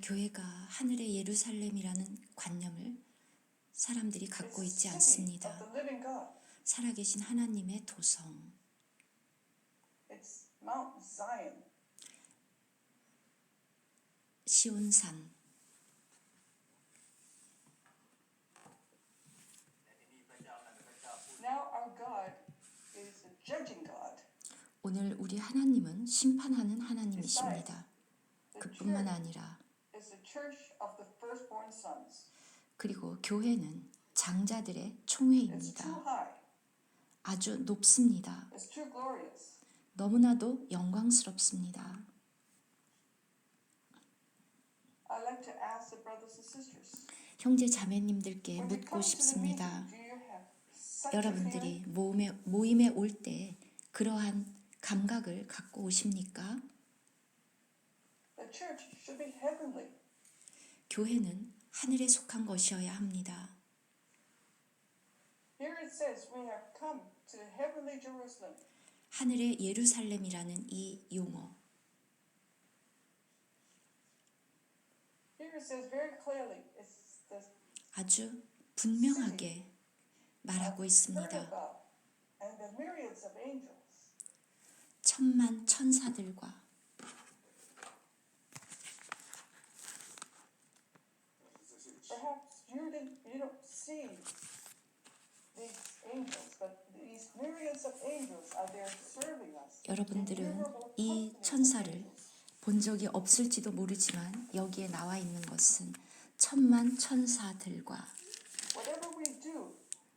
교회가 하늘의 예루살렘이라는 관념을 사람들이 갖고 있지 않습니다. 살아계신 하나님의 도성, 시온산. 오늘 우리 하나님은 심판하는 하나님이십니다. 그뿐만 아니라 그리고 교회는 장자들의 총회입니다. 아주 높습니다. 너무나도 영광스럽습니다. 형제 자매님들께 묻고 싶습니다. 여러분들이 모임에 올 때 그러한 감각을 갖고 오십니까? 교회는 하늘에 속한 것이어야 합니다. 하늘의 예루살렘이라는 이 용어. 아주 분명하게 말하고 있습니다. 천만 천사들과 여러분들은 이 천사를 본 적이 없을지도 모르지만 여기에 나와 있는 것은 천만 천사들과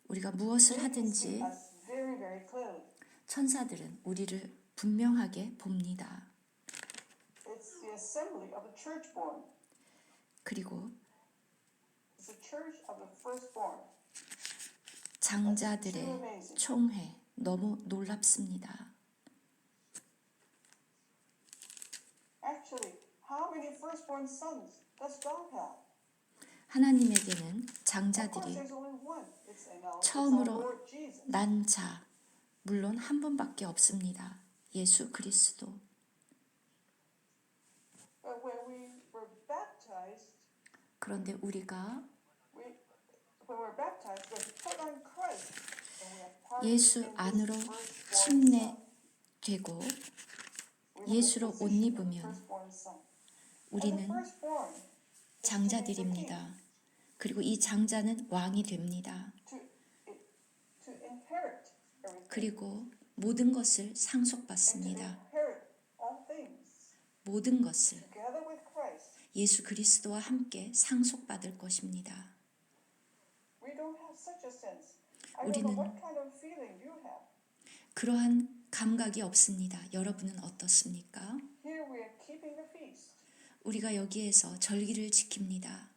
우리가 무엇을 하든지 천사들은 우리를 분명하게 봅니다. 그리고 장자들의 총회, 너무 놀랍습니다. 하나님에게는 장자들이 처음으로 난 자, 물론 한 분밖에 없습니다. 예수 그리스도. 그런데 우리가 예수 안으로 침례되고 예수로 옷 입으면 우리는 장자들입니다. 그리고 이 장자는 왕이 됩니다. 그리고 모든 것을 상속받습니다. 모든 것을 예수 그리스도와 함께 상속받을 것입니다. 우리는 그러한 감각이 없습니다. 여러분은 어떻습니까? 우리가 여기에서 절기를 지킵니다.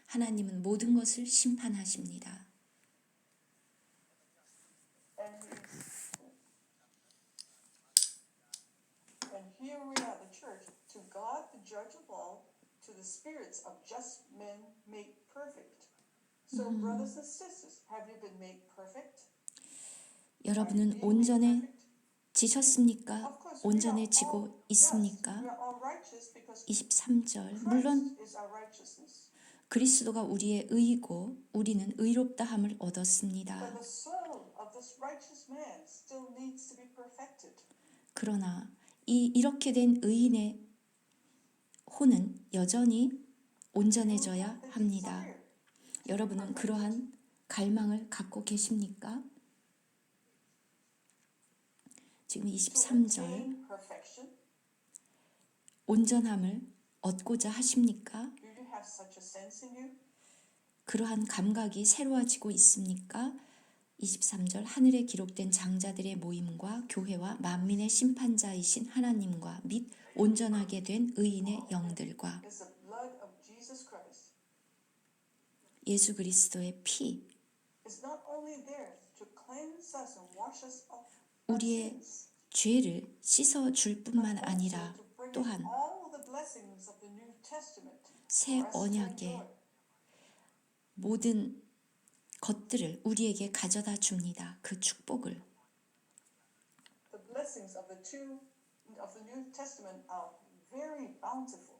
하나님은 모든 것을 심판하십니다. Here we are, the church, to God, the judge of all, to the spirits of just men made perfect. So, brothers and sisters, have you been made perfect? 여러분은 온전해지셨습니까? 온전해지고 있습니까? 23절. 물론 그리스도가 우리의 의이고 우리는 의롭다함을 얻었습니다. 그러나 이렇게 된 의인의 혼은 여전히 온전해져야 합니다. 여러분은 그러한 갈망을 갖고 계십니까? 지금 23절 온전함을 얻고자 하십니까? 그러한 감각이 새로워지고 있습니까? 23절 하늘에 기록된 장자들의 모임과 교회와 만민의 심판자이신 하나님과 및 온전하게 된 의인의 영들과 예수 그리스도의 피 우리의 죄를 씻어줄 뿐만 아니라 또한 새 언약의 모든 것들을 우리에게 가져다 줍니다. 그 축복을. blessings of the New Testament are very bountiful.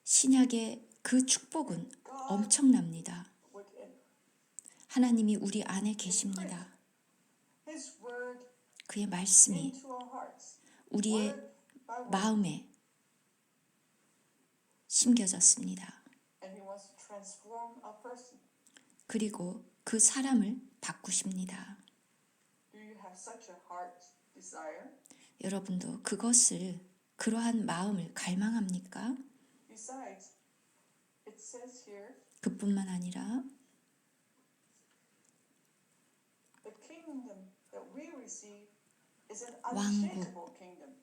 신약의 그 축복은 엄청납니다. Within 하나님이 우리 안에 계십니다. His word 그의 말씀이 into our hearts, 우리의 word by word, 마음에 심겨졌습니다. and He wants to transform a person. 그리고 그 사람을 바꾸십니다. Do you have such a heart desire? 여러분도 그러한 마음을 갈망합니까? Besides, it says here, 그뿐만 아니라 the kingdom that we receive is an 왕국. unshakable kingdom.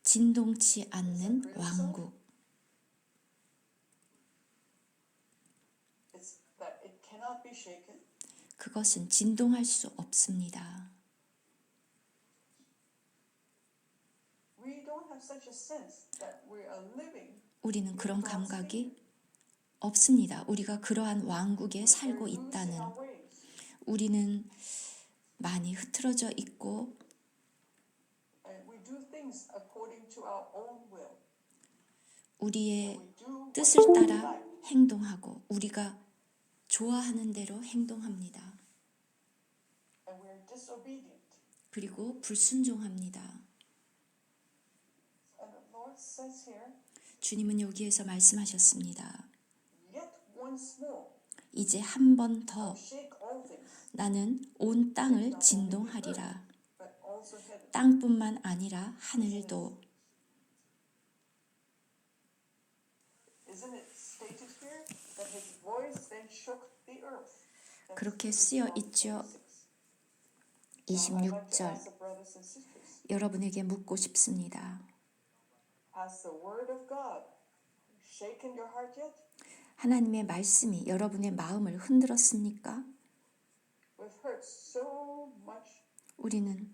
진동치 않는 왕국. It's that it cannot be shaken. 그것은 진동할 수 없습니다. We don't have such a sense that we are living 우리는 그런 God's 감각이 kingdom. 없습니다. 우리가 그러한 왕국에 We're 살고 very loose in 있다는. our ways. 우리는 많이 흐트러져 있고 And we do things according to our own will. 우리의 We do what 뜻을 we 따라 like. 행동하고 우리가 좋아하는 대로 행동합니다. And we are disobedient. 그리고 불순종합니다. And the Lord says here, 주님은 여기에서 말씀하셨습니다. yet once more, 이제 한 번 더 I'll shake all things, 나는 온 땅을 진동하리라. but also heaven. 땅뿐만 아니라 하늘도. Isn't it stated here that his voice then shook the earth? That's 그렇게 in 쓰여 Psalm 있죠. 26. Now, I'd like to 26절 ask the brothers and sisters, 여러분에게 묻고 싶습니다. has the word of God shaken your heart yet? 하나님의 말씀이 여러분의 마음을 흔들었습니까? We've heard so much, 우리는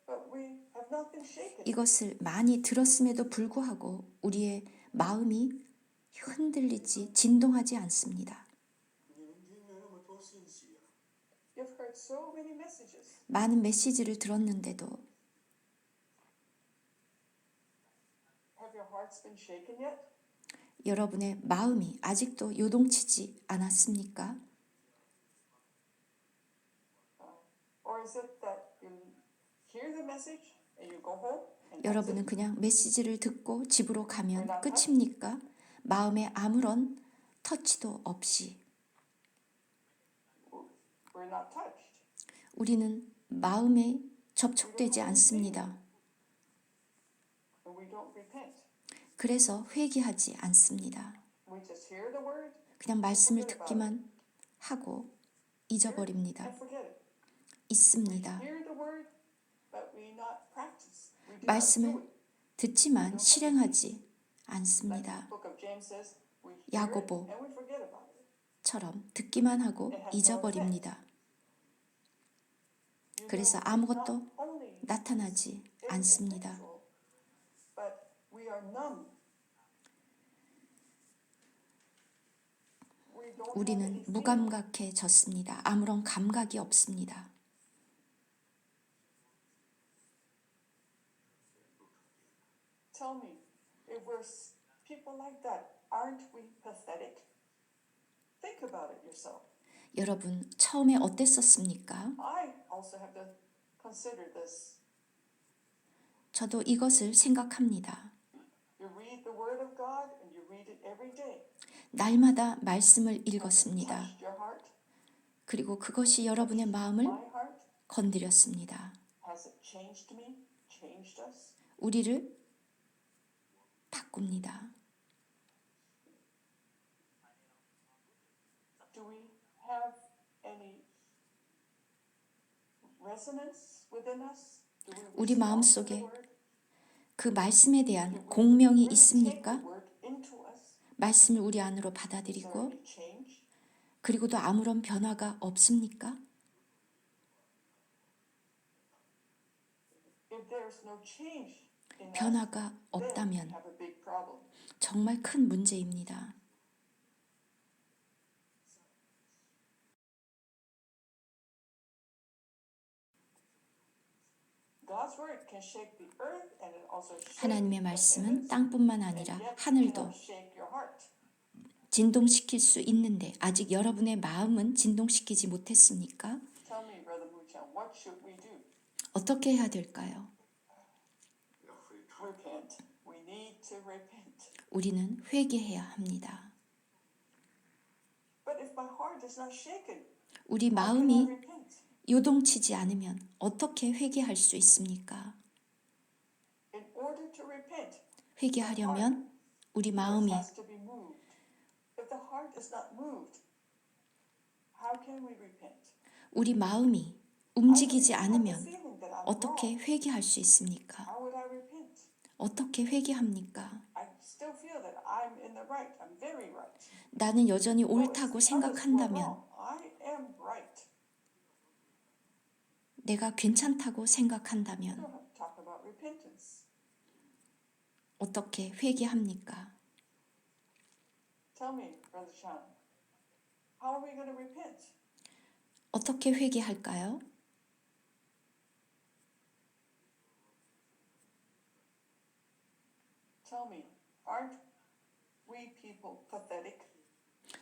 but we have not been shaken. 이것을 많이 들었음에도 불구하고 우리의 마음이 흔들리지 진동하지 않습니다. 你们听了那么多信息啊， You've heard so many messages. 많은 메시지를 들었는데도 Have your hearts been shaken yet? 여러분의 마음이 아직도 요동치지 않았습니까? Or is it that you hear the message and you go home and that's 여러분은 it? 그냥 메시지를 듣고 집으로 가면 끝입니까? 마음에 아무런 터치도 없이 We're not touched. 우리는 마음에 접촉되지 않습니다. And we don't repent. 그래서 회개하지 않습니다. We just hear the word 그냥 말씀을 듣기만 하고 잊어버립니다. and forget it. 있습니다. Hear the word, but we not practice. We do not do 말씀을 it. 듣지만 실행하지 Like 않습니다. the book of James says, we hear it 야고보. and we forget about it. 처럼 듣기만 하고 잊어버립니다. You 그래서 know, 아무것도 not only 나타나지 않습니다. ineffectual, but we are numb. We don't have 우리는 any feeling. 무감각해졌습니다. 아무런 감각이 없습니다. Tell me, if we're people like that, aren't we pathetic? Think about it yourself. 여러분, 처음에 어땠었습니까? I also have to consider this. 저도 이것을 생각합니다. You read the Word of God and you read it every day. 날마다 말씀을 Has it 읽었습니다. touched your heart? 그리고 그것이 여러분의 마음을 My heart? 건드렸습니다. Has it changed me? Changed us? 우리를 바꿉니다. Do we have any resonance within us? Do we 우리 respond 마음속에 to the word? 그 말씀에 Do 대한 we 공명이 really take 있습니까? the word into us? 말씀을 우리 안으로 Is there 받아들이고 any change? 그리고도 아무런 변화가 없습니까? If there's no change in us, 변화가 then we 없다면 have a big problem. 정말 큰 문제입니다. God's word can shake the earth and it also shakes 하나님의 the 말씀은 heavens, 땅뿐만 and 아니라 yet it 하늘도 cannot shake your heart. 진동시킬 수 있는데 아직 여러분의 마음은 진동시키지 못했습니까? Tell me, Brother Muchan, what should we do? 어떻게 해야 될까요? 要悔改， Repent. We need to repent. 우리는 회개해야 합니다. But if my heart is not shaken, 우리 how can I 마음이 repent? 요동치지 않으면 어떻게 회개할 수 있습니까? In order to repent, 회개하려면 우리 it 마음이 has to be moved. If the heart is not moved, how can we repent? 우리 마음이 I 움직이지 have the 않으면 feeling that I'm 어떻게 wrong. 회개할 수 있습니까? How would I repent? 어떻게 회개합니까? I still feel that I'm in the right. I'm very right. 나는 여전히 Though it's 옳다고 the others who are 생각한다면, wrong, I am right. 내가 괜찮다고 We 생각한다면 don't have to talk about repentance. 어떻게 회개합니까? Tell me, Brother Chan, how are we going to repent? 어떻게 회개할까요? Tell me, aren't we people pathetic?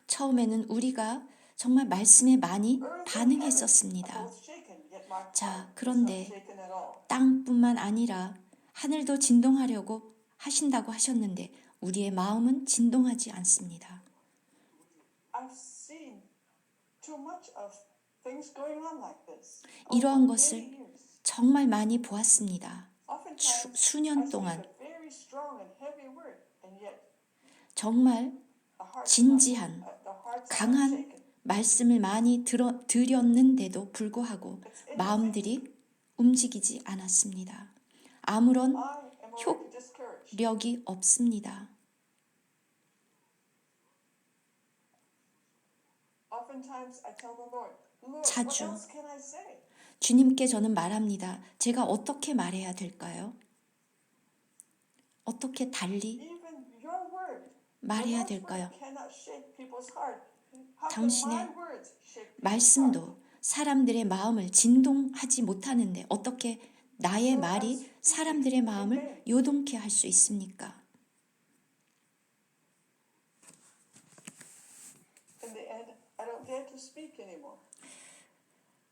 처음에는 우리가 정말 말씀에 많이 Earth and heaven are 반응했었습니다. both shaken, yet my 자, heart is not 그런데 shaken at all. 땅뿐만 아니라 하늘도 진동하려고 하신다고 하셨는데 우리의 마음은 진동하지 않습니다. I've seen too much of things going on like this. 이러한 over 것을 many years. 정말 많이 보았습니다. Oftentimes, 수년 I see 동안 a very strong and heavy word, and yet 정말 the heart 진지한, the heart's not 강한 shaken. 말씀을 많이 드렸는데도 불구하고 마음들이 움직이지 않았습니다. 아무런 I am already discouraged. 력이 없습니다. Oftentimes, I tell the Lord, Lord, what 자주 else can I say? 주님께 저는 말합니다. 제가 어떻게 말해야 될까요? 어떻게 달리 Even your word, 말해야 the Lord's 될까요? word cannot shake people's heart. How can 당신의 my words shake people's heart? 말씀도 사람들의 마음을 진동하지 못하는데 어떻게 나의 말이 사람들의 마음을 요동케 할 수 있습니까? In the end, I don't dare to speak anymore.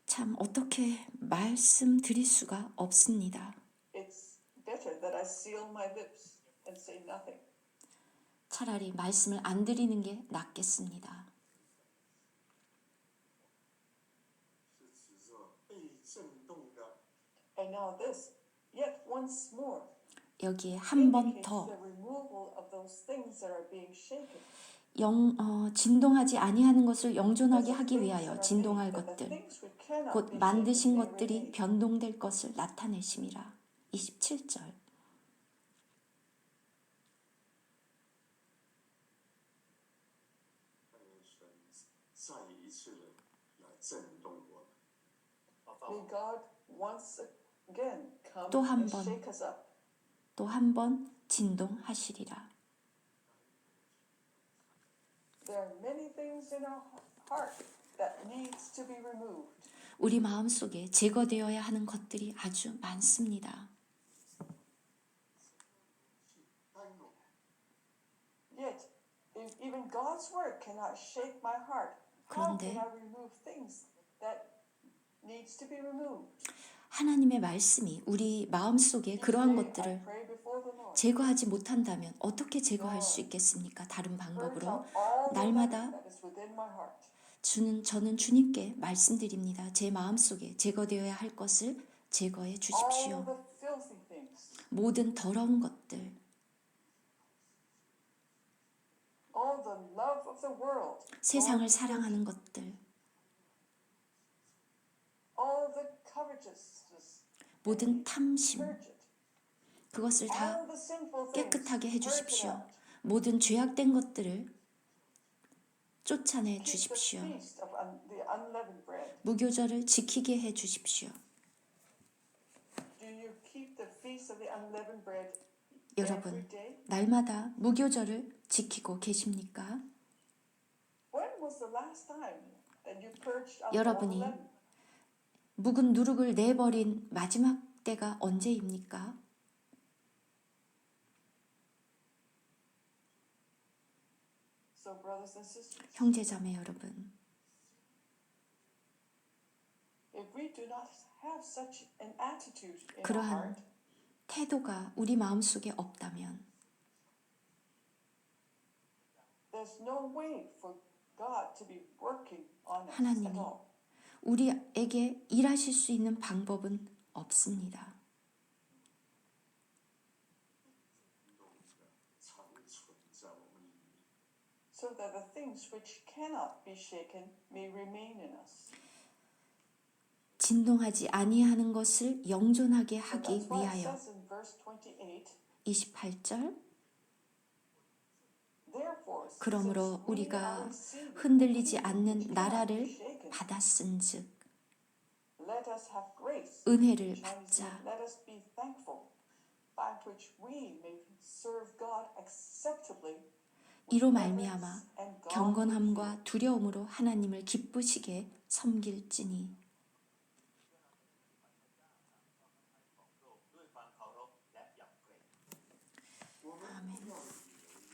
참 어떻게 말씀드릴 수가 없습니다. It's better that I seal my lips and say nothing. 차라리 말씀을 안 드리는 게 낫겠습니다. 是指着被震动的 And now this, yet once more, 여기에 한 번 indicates 더 the removal of those things that are being shaken. 진동하지 아니하는 것을 영존하게 하기 위하여 진동할 것들, 곧 만드신 것들이 변동될 것을 나타내심이라. 27절. 神再一次的来震动我们。 May God once again come 또 한 and 번. shake us up. 또 한 번 진동하시리라. There are many things in our heart that needs to be removed. 우리 마음속에 제거되어야 하는 것들이 아주 많습니다. 单我 Yet, if even God's word cannot shake my heart, how 그런데 can I remove things that needs to be removed? 하나님의 말씀이 우리 마음속에 Each 그러한 day I 것들을 pray before the Lord. 제거하지 못한다면 어떻게 제거할 수 있겠습니까? 다른 Purge 방법으로 out all the 날마다 leaven that is within my heart. 저는 주님께 말씀드립니다. 제 마음속에 제거되어야 할 것을 제거해 All 주십시오. the filthy things. 모든 더러운 것들, All the love of the world. 세상을 Lord, 사랑하는 것들, all the covetousness. 모든 탐심, Purge it. 그것을 다 All the sinful things. 깨끗하게 Purge it 해주십시오. out. 모든 죄악된 것들을 쫓아내 Keep the 주십시오. feast of the unleavened bread. 무교절을 지키게 해 주십시오. Do you keep the feast of the unleavened bread 여러분, every day? 날마다 무교절을 지키고 계십니까? When was the last time that you purged out all the 여러분이 leaven? 묵은 누룩을 내버린 마지막 때가 언제입니까? So, brothers and sisters, 형제자매 여러분, if we do not have such an attitude in our 그러한 heart, 태도가 우리 마음속에 없다면 there's no way for God to be working on us 하나님이 at all. 우리에게 일하실 수 있는 방법은 없습니다. So that the things which cannot be shaken may remain in us. 진동하지 아니하는 것을 영존하게 So 하기 that's why it 위하여 says in verse 28, 28절 Therefore, 그러므로 since we are 우리가 receiving 흔들리지 the kingdom 않는 which cannot be 나라를 shaken, 받았은즉 let us have grace. 은혜를 Chinese 받자. mean, let us be thankful, by which we may serve God acceptably with 이로 reverence 말미암아 and godly fear. 경건함과 두려움으로 하나님을 기쁘시게 섬길지니 ด้วยความเคารพและยำเกรง 我们不要以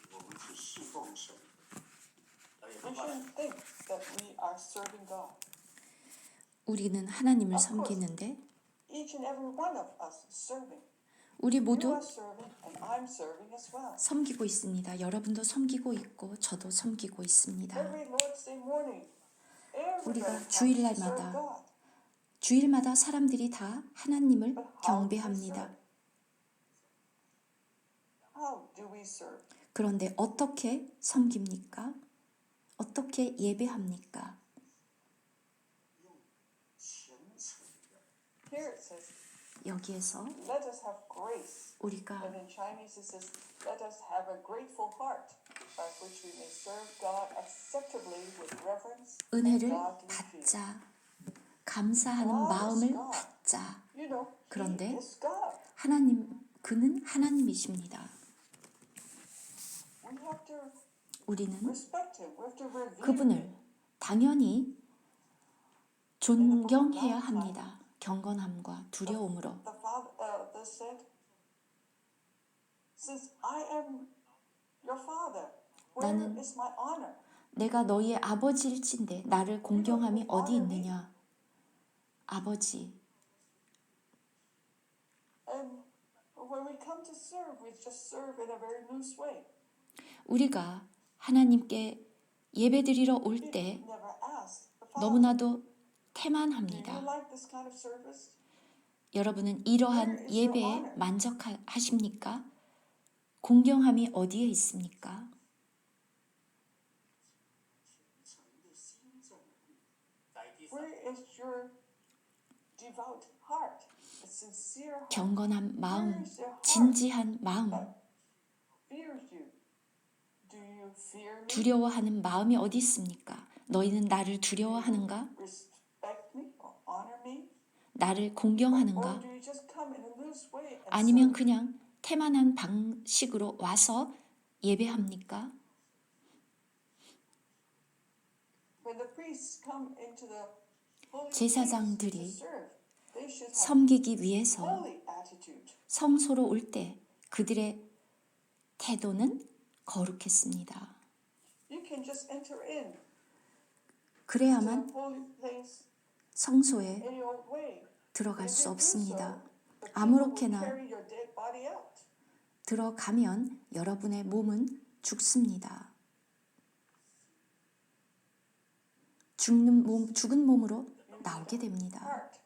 为我们是侍奉神， เราอย่า We คิดว่า shouldn't think that we are serving God. 우리는 하나님을 섬기는데 Each and every one of us is serving. 우리 You 모두 are serving and I'm serving as well. 섬기고 있습니다. 여러분도 섬기고 있고 저도 섬기고 있습니다. Every Lord's Day morning, everybody 우리가 has to 주일날마다 serve God. 주일마다 사람들이 다 하나님을 But how do we 경배합니다. serve? How do we serve? 그런데 어떻게 섬깁니까? 어떻게 예배합니까? 虔诚的 Here it says, 여기에서 let us have grace. 우리가 And in Chinese it says, let us have a grateful heart by which we may serve God acceptably with reverence and 은혜를 godly fear. 받자. 감사하는 God is 마음을 God. 받자. You know, 그런데 He is God. 그는 하나님이십니다. We have to 우리는 respect Him. We have to revere 그분을 Him. 당연히 존경해야 합니다. 경건함과 두려움으로. The Father they said, since I am your Father, where 나는 is my honor? 내가 너희의 아버지일진데 나를 공경함이 어디 있느냐? 아버지, And when we come to serve, we just serve in a very loose way. 우리가 하나님께 예배드리러 올 We 때 never ask the Father, 너무나도 do you 태만합니다. like this kind of service? 여러분은 이러한 예배에 만족하십니까? 공경함이 어디에 있습니까? 虔诚的心在哪里？ ใจที่สัต Where is your devout heart? A sincere heart 경건한 Where 마음, is your heart 진지한 마음, that fears you? Do you fear me? 두려워하는 마음이 어디 있습니까? 너희는 나를 두려워하는가? Respect me or honor me? 나를 Or 공경하는가? do you just come in a loose way and 아니면 serve? 그냥 태만한 방식으로 와서 예배합니까? When the priests come into the holy 제사장들이 place to serve, they should have 섬기기 위해서 holy attitude. 성소로 올 때 그들의 태도는 거룩했습니다. You can just enter in to 그래야만 the holy place 성소에 any old way. 들어갈 If 수 you do so, 없습니다. the people will 아무렇게나 carry your dead body out. 들어가면 여러분의 몸은 죽습니다. 죽은 몸으로 나오게 됩니다. Heart.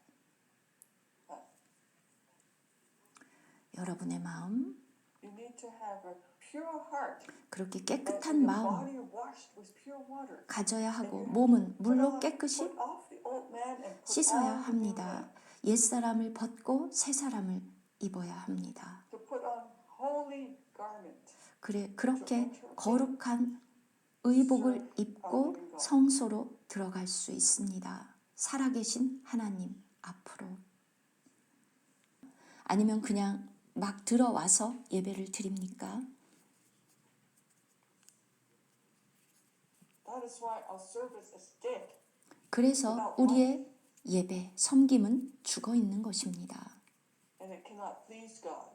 여러분의 마음, You need to have a pure heart. 그렇게 And 깨끗한 your 마음 body washed with pure water. 가져야 And 하고 you have 몸은 to 물로 깨끗이 put off the old man and put 씻어야 on the new 합니다. man. 옛사람을 벗고 새사람을 입어야 합니다. To put on holy garment. 그렇게 거룩한 의복을 입고 성소로 들어갈 수 있습니다. 살아계신 하나님 앞으로. 아니면 그냥 막 들어와서 예배를 드립니까? That is why our service is dead. 그래서 우리의 예배, 섬김은 죽어 있는 것입니다. and it cannot please God.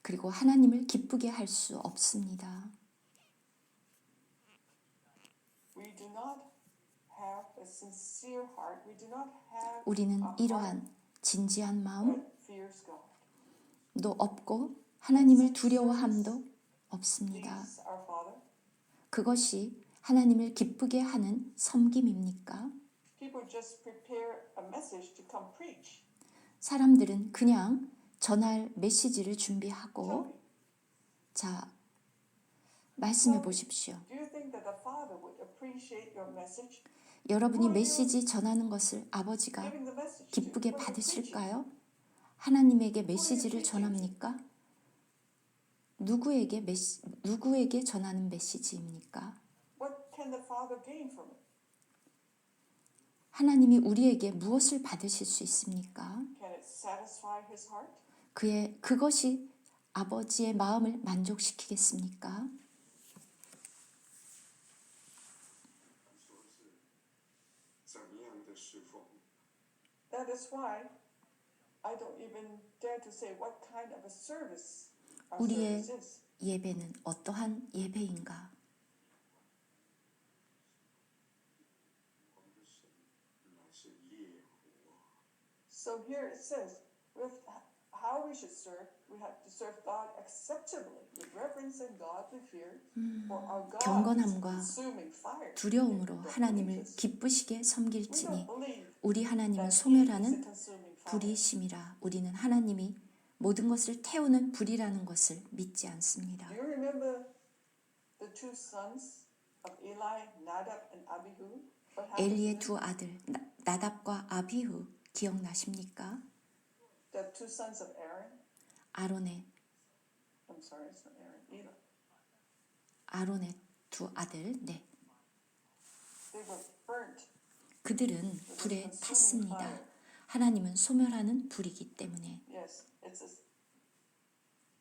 그리고 하나님을 기쁘게 할 수 없습니다. We do not have a sincere heart. We do not have 우리는 a heart 이러한 진지한 마음 that fears God. 도 없고 하나님을 두려워함도 없습니다. Please our Father. 그것이 하나님을 기쁘게 하는 섬김입니까? People just prepare a message to come preach. 사람들은 그냥 전할 메시지를 Tell 준비하고 me, 자, 말씀해 보십시오. do you think that the Father would appreciate your message? 여러분이 메시지 전하는 것을 아버지가 Giving the message to 기쁘게 who are you preaching? 받으실까요? 하나님에게 메시지를 전합니까? 누구에게 전하는 메시지입니까? What can the Father gain from it? 하나님이 우리에게 무엇을 받으실 수 있습니까? Can it satisfy his heart? 그것이 아버지의 마음을 만족시키겠습니까? 说是怎么样的侍奉， That is why I don't even dare to say what kind of a service our 우리의 service is. 예배는 어떠한 예배인가? 我们的神乃是烈火， So here it says, with how we should serve, we have to serve God acceptably, with reverence and godly fear, for our God is 경건함과 consuming fire. 두려움으로 We don't 하나님을 believe this. 기쁘시게 We 섬길지니 don't believe 우리 하나님은 that He is a 소멸하는 consuming fire. 불이심이라. 우리는 하나님이 모든 것을 태우는 불이라는 것을 믿지 않습니다. Do you remember the two sons of Eli, Nadab and Abihu? What happened to 엘리의 them? 두 아들 나답과 아비후 기억나십니까? The two sons of Aaron. 아론의 I'm sorry, it's not Aaron. Eli. 아론의 두 아들. 네. They were burnt. 그들은 불에 탔습니다. 하나님은 소멸하는 불이기 때문에. Yes, it's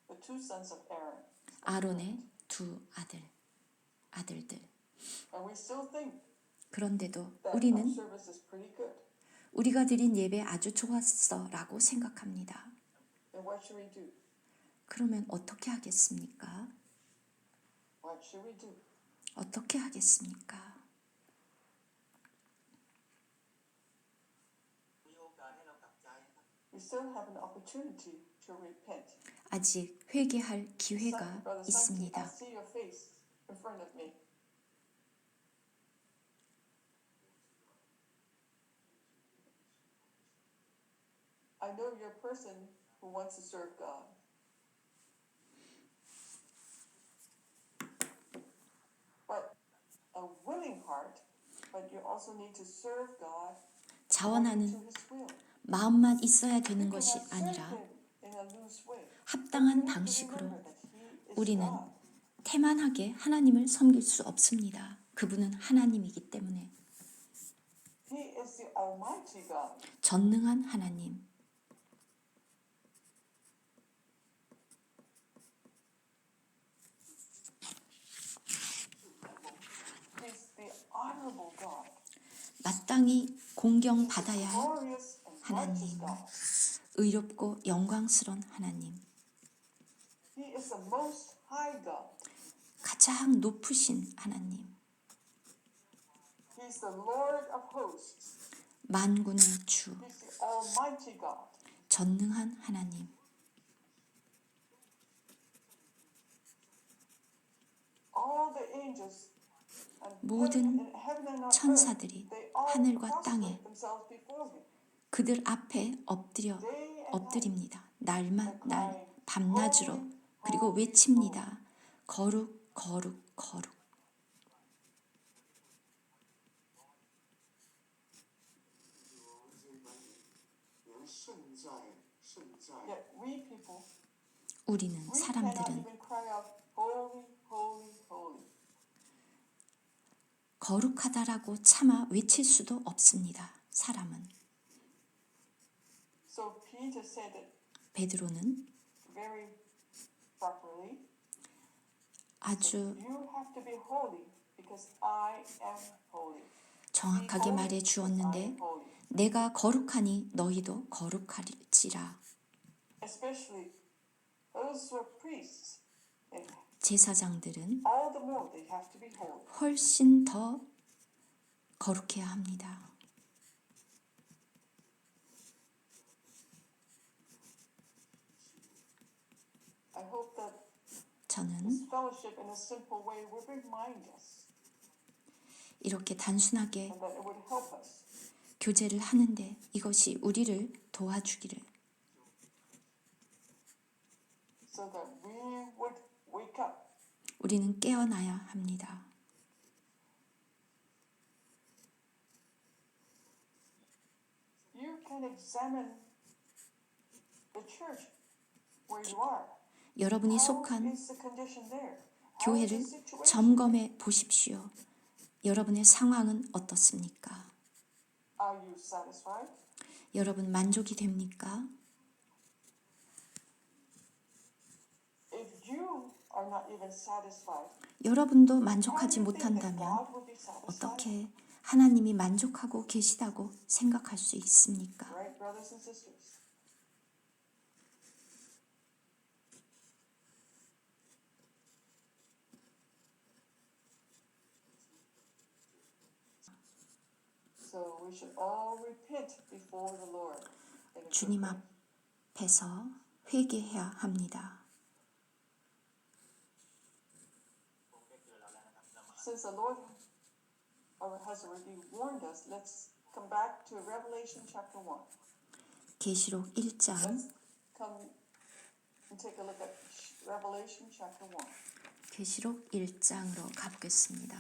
the two sons of Aaron. 아론의 두 아들들. And we still think 그런데도 that our 우리는 service is pretty good. 우리가 드린 예배 아주 좋았어라고 생각합니다. Then what should we do? 그러면 어떻게 하겠습니까? What should we do? 어떻게 하겠습니까? มีโอกาสให้เรากลับใจนะครับ We still have an opportunity to repent. 아직 회개할 Son, 기회가 Brother Santi, I 있습니다. see your face in front of me. I know you're a person who wants to serve God. But a willing heart, but you also need to serve God according to 자원하는 His will. 마음만 있어야 되는 You 것이 cannot serve 아니라 Him in a loose way. 합당한 You have to 방식으로 remember that He is 우리는 God. 태만하게 하나님을 섬길 수 없습니다. 그분은 하나님이기 때문에. He is the Almighty God. 전능한 하나님. He's the honorable God. 마땅히 공경 He's the 받아야 할 glorious and righteous 하나님. God. 의롭고 영광스러운 하나님. He is the most high God. 가장 높으신 하나님. He's the Lord of hosts. 만군의 주. He's the Almighty God. 전능한 하나님. All the angels and 모든 heaven and on 천사들이 earth, they all 하늘과 prostrate 땅에 themselves before Him. 그들 앞에 Day and night. 엎드립니다. 날만 날 밤낮으로 그리고 외칩니다. 거룩 거룩 거룩. 连圣在 Yet we people, 우리는 we cannot 사람들은 even cry out, holy, holy, holy. 거룩하다라고 차마 외칠 수도 없습니다. 사람은. So Peter said it 베드로는 very properly. 아주 You have to be holy because I am holy. 정확하게 말해 주었는데 내가 거룩하니 너희도 거룩할지라. especially those who are priests, they, 제사장들은 all the more they have to be holy. 훨씬 더 거룩해야 합니다. I hope that 저는 this fellowship in a simple way will remind us 이렇게 단순하게 and that it would help us 교제를 하는데 이것이 우리를 도와주기를, so that we would wake up. 우리는 깨어나야 합니다. You can examine the church where you are. 여러분이 How 속한 is the condition there? How is 교회를 the situation? 점검해 보십시오. 여러분의 상황은 어떻습니까? Are you satisfied? 여러분 만족이 됩니까? If you are not even satisfied, 여러분도 how 만족하지 do you think that 못한다면 God will be satisfied? 어떻게 하나님이 만족하고 계시다고 생각할 수 있습니까? Right, brothers and sisters? So we should all repent before the Lord. in a good 주님 way. 앞에서 회개해야 합니다. ผมได้เจอเราแล้วนะครับเรามา Since the Lord has already warned us, let's come back to Revelation chapter 1. 계시록 1장 Let's come and take a look at Revelation chapter 1. 계시록 1장으로 가보겠습니다.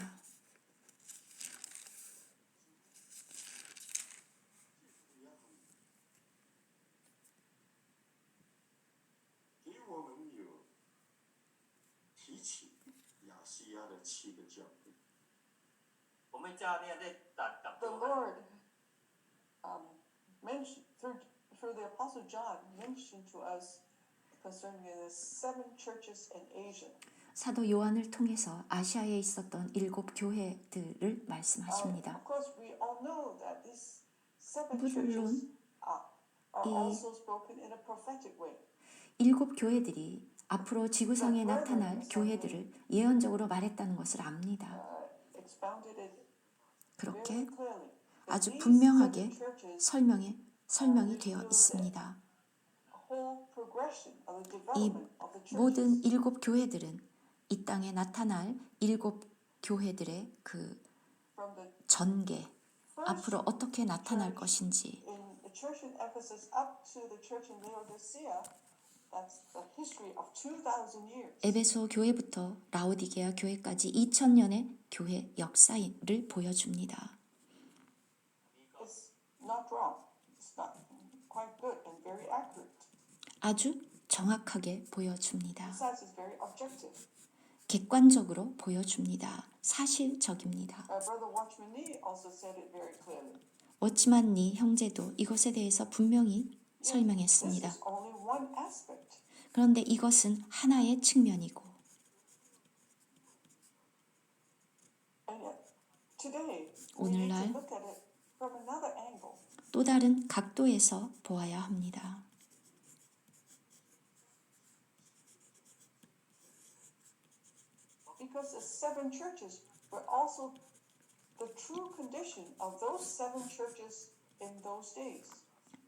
The Lord mentioned through the Apostle John mentioned to us concerning the 7 churches in Asia. 사도 요한을 통해서 아시아에 있었던 7 교회들을 말씀하십니다. Of course, we all know that these 7 물론 churches are 이 also spoken in a prophetic way. 7 교회들이 앞으로 지구상에 나타날 교회들을 예언적으로 말했다는 것을 압니다. Expounded it 그렇게 very clearly. that 아주 these 분명하게 7 churches, 설명이 되어 있습니다. the whole progression of the 이 development of the churches. 모든 7 교회들은 이 땅에 나타날 7 교회들의 그 From the 전개, 앞으로 어떻게 나타날 것인지, in the church in Ephesus up to the church in Laodicea, that's the history of 2,000 years. 에베소 교회부터 라오디게아 교회까지 2000년의 교회 역사를 보여줍니다. It's not wrong. It's not quite good and very accurate. 아주 정확하게 보여줍니다. Besides, it's very objective. 객관적으로 보여줍니다. 사실적입니다. Brother Watchman Nee also said it very clearly. 워치만 니 형제도 이것에 대해서 분명히 This 설명했습니다. is only one aspect. 그런데 이것은 하나의 측면이고, And yet, today, we need to 오늘날 look at it from another angle. 또 다른 각도에서 보아야 합니다. Because the 7 churches were also the true condition of those 7 churches in those days.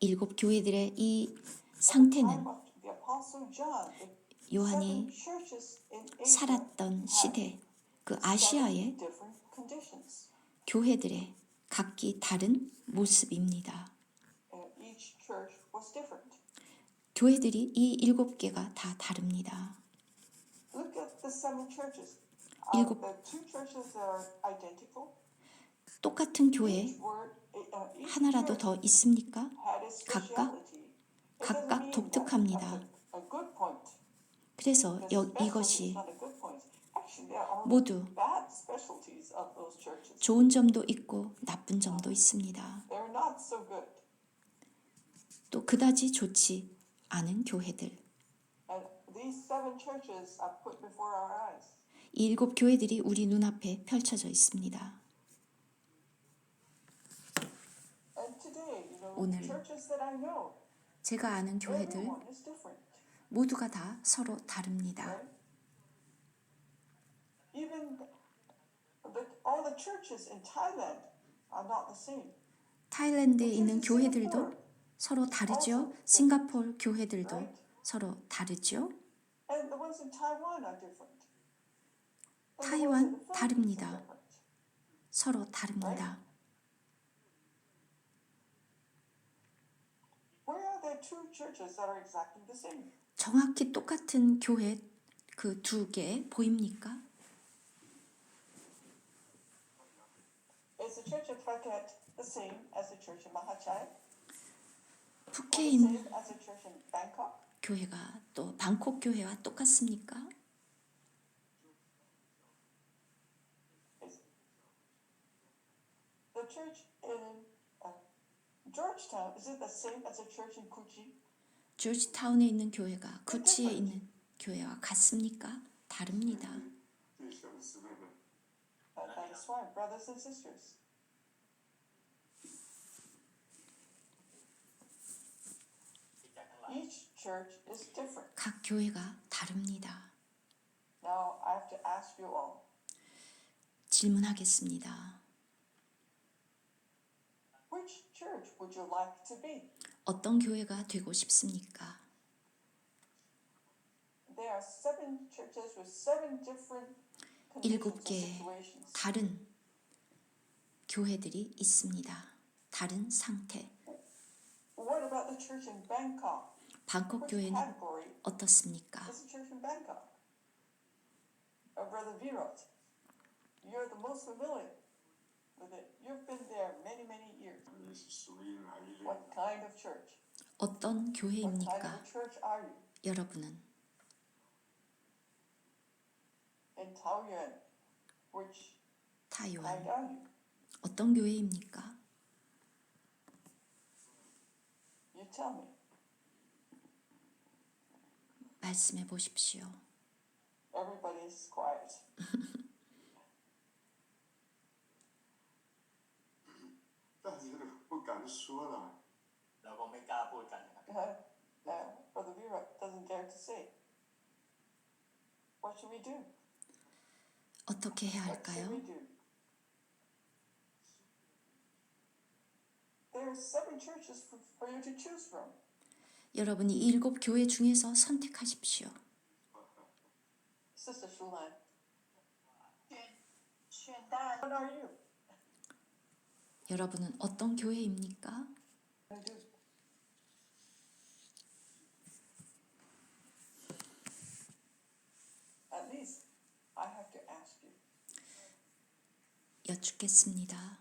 7 교회들의 이 At the 상태는 time of the Apostle John, the 요한이 7 churches in Asia 살았던 시대, 그 7 아시아의 different conditions. 교회들의 각기 다른 모습입니다. And each church was different. 교회들이 이 7개가 다 다릅니다. Look at the 7 churches. 일곱- The 2 churches that are identical. 똑같은 교회 Each 하나라도 church 더 있습니까? had its 각각 speciality. It 각각 doesn't mean 독특합니다. that that's a good point. 그래서 The specialty is 이것이 not a good point. Actually, there are 모두 bad specialties of those churches. 좋은 점도 있고 나쁜 점도 있습니다. They're not so good. 또 그다지 좋지 않은 교회들. And these 7 churches are put before our eyes. 이 7 교회들이 우리 눈앞에 펼쳐져 있습니다. And today, 오늘 churches that I know, 제가 아는 교회들 Everyone is different. 모두가 다 서로 다릅니다. Right? Even all the churches in Thailand are not the same. 타일랜드에 있는 교회들도 서로 다르죠. 싱가포르 교회들도 Right? 서로 다르죠. And the ones in Taiwan are different. And the ones in 타이완 the Philippines are 다릅니다. different. 서로 다릅니다. Where are there two churches that are exactly the same? 정확히 똑같은 교회 그 두 개 보입니까? Is the church of Phuket the same as the church in Mahachai? Or 푸켓에 the 있는 same as the church in Bangkok? 교회가 또 방콕 교회와 똑같습니까? Is the church in Georgetown, is it the same as the church in Kuchi? 조지타운에 있는 교회가 구치에 있는 교회와 같습니까? 다릅니다. 弟兄姊妹们， That is why, brothers and sisters. Each church is different. 각 교회가 다릅니다. Now I have to ask you all, 질문하겠습니다. which church would you like to be? 어떤 교회가 되고 싶습니까? There are 7 churches with 7 different conditions 일곱 and 개의 situations. 다른 교회들이 있습니다. 다른 상태. What about the church in Bangkok? 방콕 Which 교회는 category 어떻습니까? is the church in Bangkok? Brother Virot, you're the most familiar with it. You've been there many, many years. 你是属于哪一类 What 的？ kind of church? 어떤 What kind of 교회입니까? a church are you? 여러분은 In Taoyuan, which kind 타이완 are you? 어떤 교회입니까? You tell me. 말씀해 보십시오. Everybody is quiet. 但是不敢说了。 เราก็ไม่กล้าพูดกันนะครับ Brother Virot doesn't dare to say. What should we do? 어떻게 해야 What should we 할까요? do? There are 7 churches for you to choose from. 여러분이 이 7 교회 중에서 선택하십시오. Sister Shulan. What are you? 여러분은 어떤 교회입니까? I do. At least I have to ask you. 여쭙겠습니다.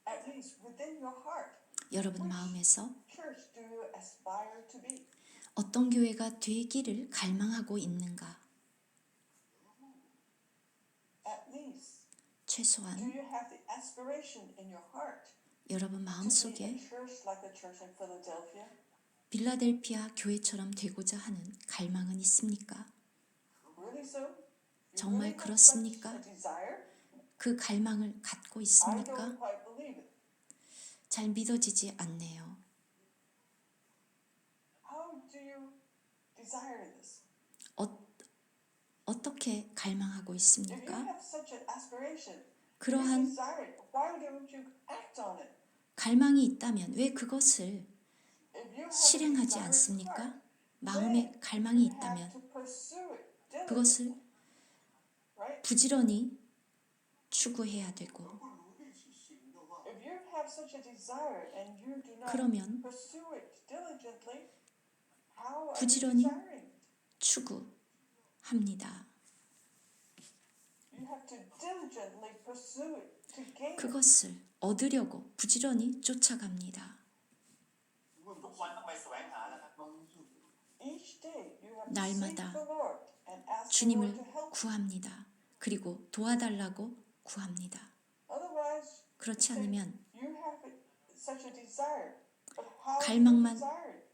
At least within your heart, 여러분 마음에서 church do you aspire to be? 어떤 교회가 되기를 갈망하고 있는가? At least do 최소한 you have the aspiration in your heart 여러분 to be a 마음속에 church like the church in Philadelphia? 빌라델피아 교회처럼 되고자 하는 갈망은 있습니까? Really so? You 정말 really have such 그렇습니까? a desire? 그 갈망을 갖고 I 있습니까? don't quite believe it. 잘 믿어지지 않네요. How do you desire this? 어떻게 갈망하고 If you 있습니까? have such an aspiration, you 그러한 desire it, why don't you act on it? 갈망이 있다면 왜 그것을 If you have a 실행하지 desire in 않습니까? heart, 마음에 갈망이 you have 있다면 to pursue it 그것을 diligently, right? 부지런히 추구해야 되고 不努力去行的话， If you have such a desire and you do not 그러면 pursue it diligently, how are you 부지런히 desiring it? 추구합니다. You have to diligently pursue it to gain it. 그것을 얻으려고 부지런히 쫓아갑니다. ทุกวันต้องไปแสวงหานะครับ Each day you have to seek 날마다 the Lord and ask the Lord 주님을 to help you. 구합니다. 그리고 도와달라고 구합니다. Otherwise, 그렇지 you say, 않으면 you have such a desire, but how do you 갈망만 desire it?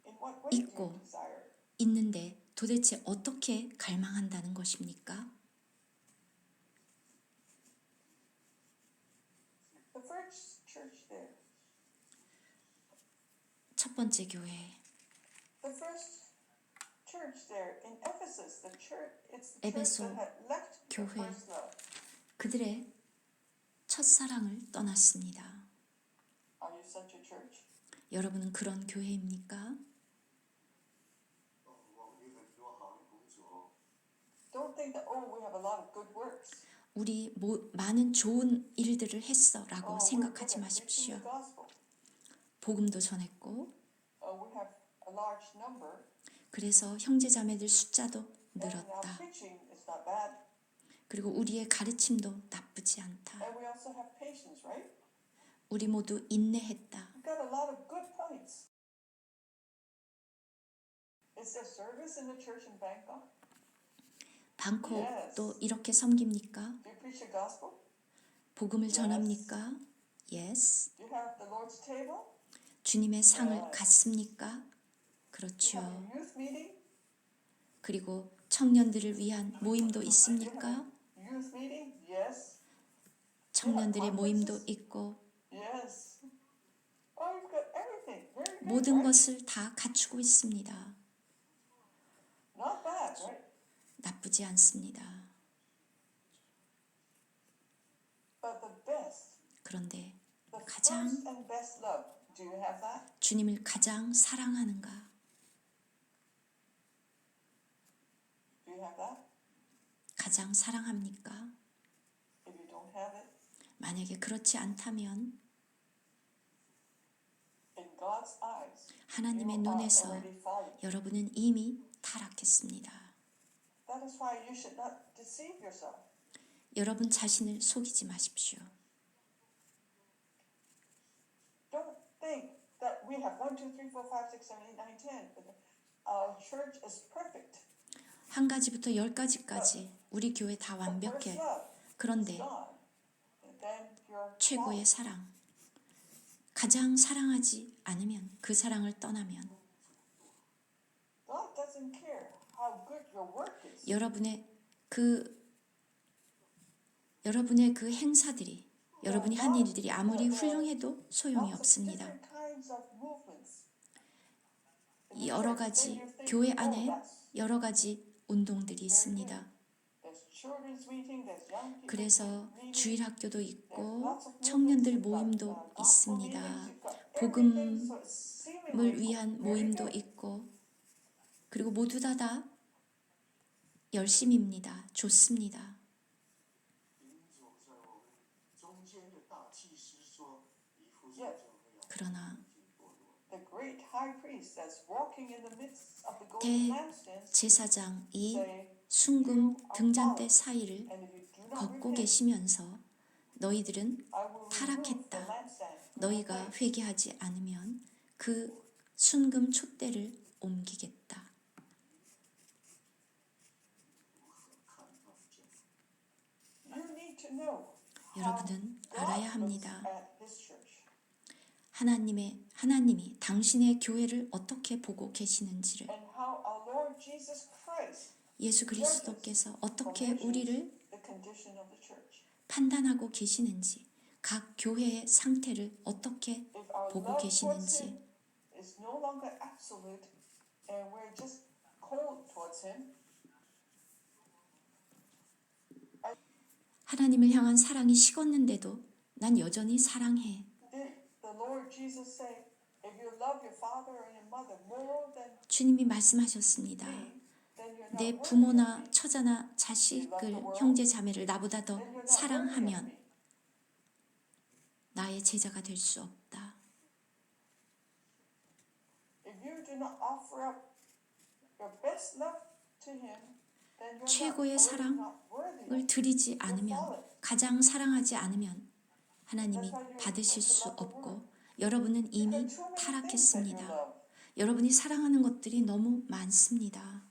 In what way do you 있고 desire it? 있는데 도대체 어떻게 갈망한다는 것입니까? The first church there 첫 번째 교회 The first church there in Ephesus, the church, it's the church 에베소 that had left their 교회. first love. 그들의 첫사랑을 떠났습니다. Are you such a church? 여러분은 그런 교회입니까? 我们有很多好的工作， Don't think that, oh, we have a lot of good works. 우리 많은 좋은 일들을 했어 라고 Oh, we're good 생각하지 at preaching 마십시오. the gospel. 복음도 전했고 We have a large number, 그래서 형제자매들 숫자도 and our 늘었다. preaching is not bad. 그리고 우리의 가르침도 나쁘지 않다. And we also have patience, right? 우리 모두 인내했다. We've got a lot of good points. Is there service in the church in Bangkok? 방콕도 이렇게 섬깁니까? Do you preach the gospel? 복음을 전합니까? Yes. Do you have the Lord's table? 주님의 상을 갖습니까? Do you 그렇죠. have a youth meeting? 그리고 청년들을 위한 모임도 Do you 있습니까? have a youth meeting? Yes. 청년들의 모임도 있고 Yes. Oh, we've got everything. Very good, 모든 right? 것을 다 갖추고 있습니다. Not bad, right? 나쁘지 않습니다. But the best, 그런데 the 가장 first and best love, do you have that? 주님을 가장 사랑하는가? Do you have that? 가장 사랑합니까? If you don't have it, 만약에 그렇지 않다면 in God's eyes, 하나님의 you are 눈에서 already fallen. 여러분은 이미 타락했습니다. That is why you should not deceive yourself. 여러분 자신을 속이지 마십시오. Don't think that we have 1, 2, 3, 4, 5, 6, 7, 8, 9, 10. But our church is perfect. 한 가지부터 10가지까지 우리 교회 다 But first 완벽해. love is 그런데 gone. And then you're 최고의 fallen. 사랑, 가장 사랑하지 않으면 그 사랑을 떠나면 God doesn't care how good your work is. 여러분의 그 행사들이 여러분이 한 일들이 아무리 훌륭해도 소용이 Lots of 없습니다. different kinds of movements. In the 여러 church, 가지 then you think, 교회 oh, 안에 that's- 여러 가지 운동들이 있습니다. there's children's meeting, there's young people 그래서 meeting, 주일 학교도 there's 있고 lots of 청년들 movements, you've got, 모임도 gospel 있습니다. meetings, you've got everything, 복음을 so it's seemingly 위한 very 모임도 good. 있고 그리고 모두 다 열심입니다. 좋습니다. 临走在我们中间的大祭司说，以弗所 Yes. 教会要 그러나 进堕落。 The great high priest that's walking in the midst of the 대 golden lampstands 제사장이 say, 순금 등잔대 사이를 and if you do not 걷고 repent, 계시면서 너희들은 I will remove the 타락했다. lampstand from your 너희가 place. 회개하지 않으면 그 순금 촛대를 옮기겠다. 看到这样， You need to know how 여러분은 God 알아야 looks 합니다. at His church. 하나님이 당신의 교회를 어떻게 보고 계시는지를 And how our Lord Jesus Christ 예수 그리스도께서 어떻게 우리를 the condition of the church. 판단하고 계시는지 각 교회의 상태를 어떻게 If our 보고 love towards 계시는지 Him is no longer absolute and we're just cold towards Him, 하나님을 향한 사랑이 식었는데도 난 여전히 사랑해. did the Lord Jesus say, if you love your father and your mother more than 주님이 말씀하셨습니다. me, then you're not 내 worthy 부모나 of me. 처자나 자식을 형제 자매를 나보다 더 Then you're not worthy of 사랑하면 me. 나의 제자가 될 수 없다. If you do not offer up your best love to Him, then you're 최고의 not 사랑을 worthy of 드리지 않으면 가장 사랑하지 않으면 하나님이 받으실 수 없고 여러분은 이미 There are too many things that you 타락했습니다. love. 여러분이 사랑하는 것들이 너무 많습니다.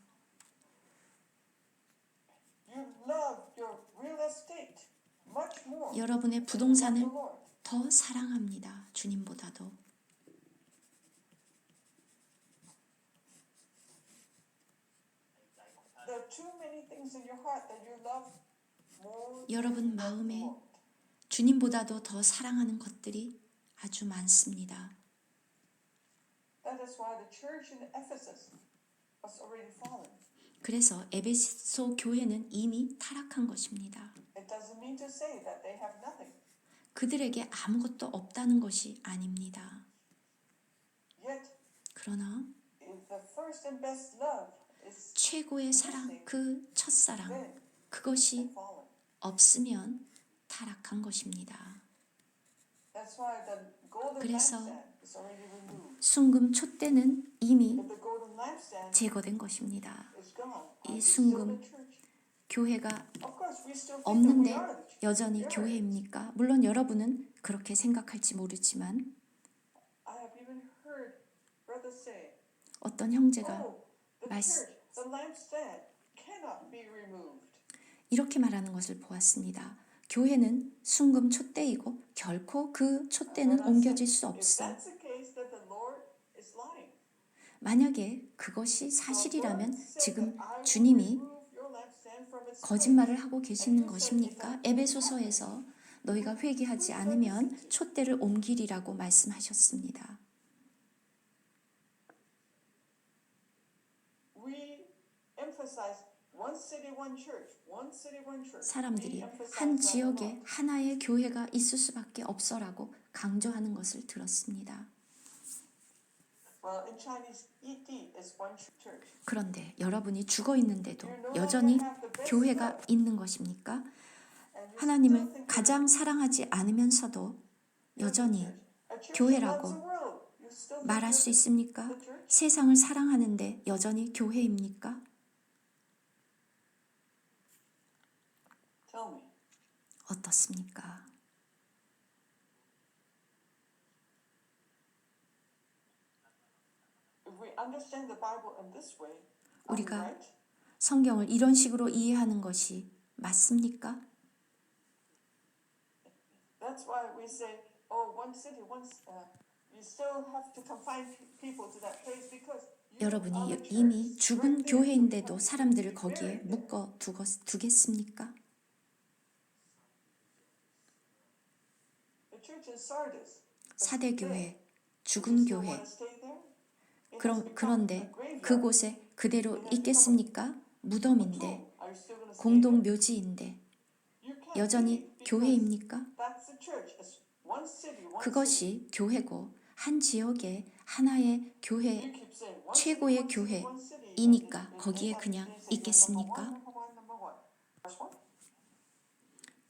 You love your real estate much more 여러분의 than 부동산을 the Lord. 더 사랑합니다. 주님보다도. There are too many things in your heart that you love more than 여러분 you love the 마음에 Lord. 주님보다도 더 사랑하는 것들이 아주 많습니다. That is why the church in Ephesus was already fallen. 그래서 에베소 교회는 이미 타락한 것입니다. It doesn't mean to say that they have nothing. 그들에게 아무것도 없다는 것이 아닙니다. Yet, 그러나 if the first and best love is 최고의 사랑, 그 첫사랑, then 그것이 fallen. 없으면 타락한 것입니다. That's why the golden 그래서 lampstand is already removed. 순금 촛대는 이미 If the golden lampstand 제거된 것입니다. is gone, 이 are we still 순금 the church? 교회가 Of course, we still think that we 없는데 are the church. 여전히 We are. 교회입니까? 물론 여러분은 그렇게 생각할지 모르지만 I have even heard brothers say, 어떤 형제가 "Oh, the 말씀- church, the lampstand cannot be removed." 이렇게 말하는 것을 보았습니다. 교회는 순금 촛대이고 결코 그 촛대는 And I 옮겨질 said, 수 if 없어. that's the case, then the Lord is lying. 만약에 그것이 사실이라면 The Lord said 지금 that I will 주님이 remove your lampstand from its 거짓말을 place. 하고 계시는 것입니까? 에베소서에서 너희가 회개하지 않으면 촛대를 옮기리라고 말씀하셨습니다. We emphasize one city, one church, one city, one church. 사람들이 We emphasize 한 that a 지역에 lot. 하나의 교회가 있을 수밖에 없어라고 강조하는 것을 들었습니다. Well, in Chinese, ED is one church. 그런데 여러분이 죽어 있는데도 여전히 교회가 있는 것입니까? And you 하나님을 still think 가장 사랑하지 않으면서도 여전히 a church 교회라고 that loves the world. You still think 말할 수 you're 있습니까? the church? 세상을 사랑하는데 여전히 교회입니까? Tell me. 어떻습니까? If we understand the Bible in this way, are we 우리가 right? 성경을 이런 식으로 이해하는 것이 맞습니까? That's why we say, oh, one city, you still have to confine people to that place because you 여러분이 are the 이미 church. 죽은 Right there, 교회인데도 you 사람들을 have to 거기에 bury them. 묶어 두겠습니까? The church in Sardis. 사대 교회, You 죽은 still 교회. want to stay there? It has become 그런데 a graveyard. 그곳에 그대로 있겠습니까? 무덤인데, Are you still going to stay 공동 there? 묘지인데 You can't 여전히 leave because 교회입니까? that's the church. It's one city, one city. 그것이 교회고 한 지역의 하나의 교회, You keep saying one 최고의 city, one city, one city. 교회이니까 And 거기에 they 그냥 say you're 있겠습니까? number one. Verse one.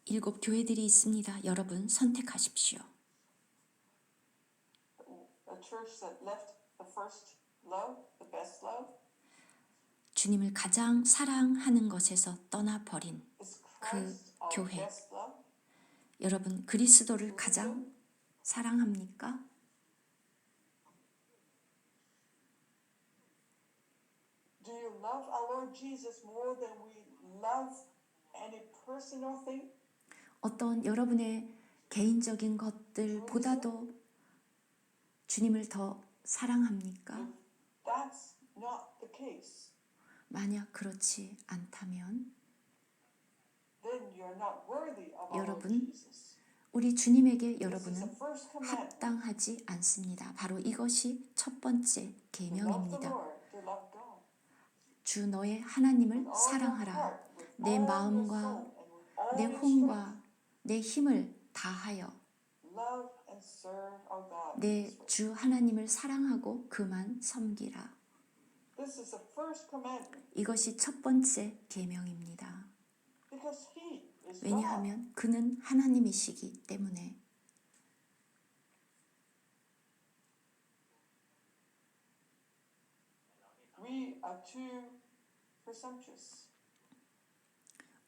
7 교회들이 있습니다. 여러분 선택하십시오. A church that left the first love, the best love, 주님을 가장 사랑하는 것에서 떠나버린 is Christ our 교회. best love. 여러분 그리스도를 가장 사랑합니까? Do you love our Lord Jesus more than we love any person or thing? 어떤 여러분의 개인적인 것들보다도 주님을 더 사랑합니까? That's not the case. 만약 그렇지 않다면 Then you're not worthy of our Lord 여러분, Jesus. 우리 주님에게 This is the 여러분은 first commandment. 합당하지 않습니다. 바로 이것이 첫 번째 To love the 계명입니다. Lord, to love God. 주 너의 하나님을 With all your 사랑하라. heart, with 내 all your 마음과 soul, and with all 내 your strength. 혼과 내 힘을 다하여 Love and serve our God. 내 주 하나님을 사랑하고 그만 섬기라. This is the first commandment 이것이 첫 번째 계명입니다. because He is God. 왜냐하면 그는 하나님이시기 때문에. We are too presumptuous.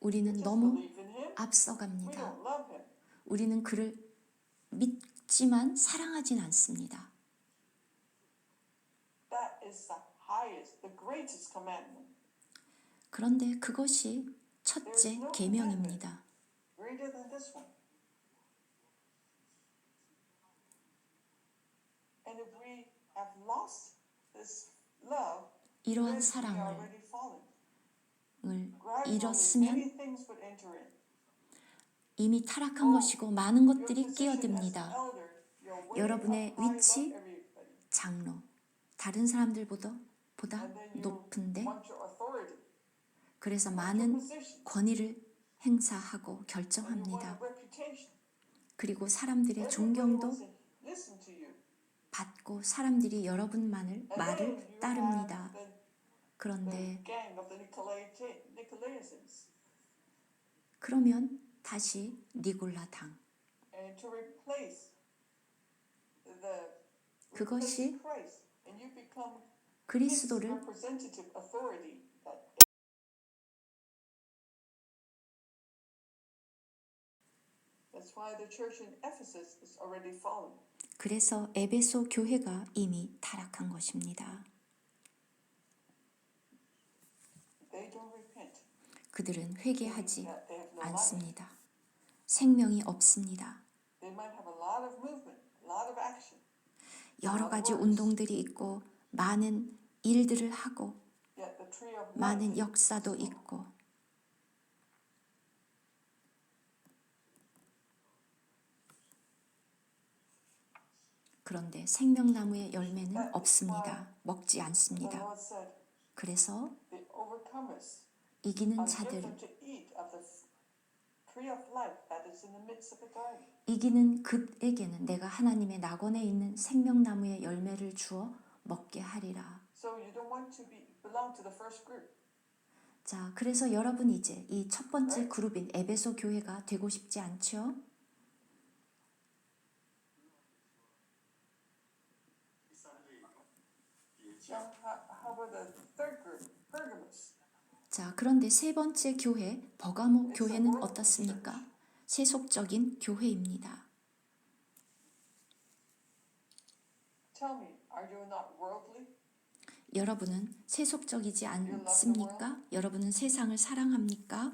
우리는 Just 너무 believe in Him. We 앞서갑니다. don't love Him. 우리는 그를 믿지만 사랑하진 않습니다. That is the highest, the greatest commandment. 그런데 그것이 첫째 계명입니다. Greater than this one. And if we have lost this love, 이러한 then we 사랑을 are already fallen. Gradually, 잃었으면 many things would enter in. 이미 타락한 것이고 많은 것들이 Your position as 끼어듭니다. elder, you're way 여러분의 up high 위치, above everybody. 장로, 다른 사람들보다 And then you 높은데 want your authority, 그래서 your 많은 position, 권위를 행사하고 and you want 결정합니다. a reputation. 그리고 사람들의 Everybody 존경도 wants to listen to you. 받고 사람들이 여러분만을 And then 말을 you have 따릅니다. the 그런데 gang of the Nicolaitans. 그러면 다시 니골라당. And to replace 그것이 Christ, and you become his 그리스도를 representative authority. That's why the church in Ephesus is already fallen. 그래서 에베소 교회가 이미 타락한 것입니다. They don't repent. 그들은 회개하지 That they have no life. 않습니다. 생명이 없습니다. They might have a lot of movement, a lot of action. 여러 가지 운동들이 있고 많은 일들을 하고 Yet the tree of 많은 life 역사도 있고 그런데 생명나무의 열매는 없습니다. 먹지 the 않습니다. Lord said, 그래서 the overcomers 이기는 are given 자들을 to eat of the tree of life that is in the midst of the garden. 이기는 그에게는 내가 하나님의 낙원에 있는 생명나무의 열매를 주어 먹게 하리라. So you don't want to belong to the first group. 자, 그래서 여러분 이제 이 첫 번째 그룹인 에베소 교회가 되고 싶지 않죠? Now, how about the third group, Pergamos? 자, 그런데 세 번째 교회 버가모 교회는 어떻습니까? 세속적인 교회입니다. Tell me, are you not worldly? 여러분은 세속적이지 않습니까? 여러분은 세상을 사랑합니까?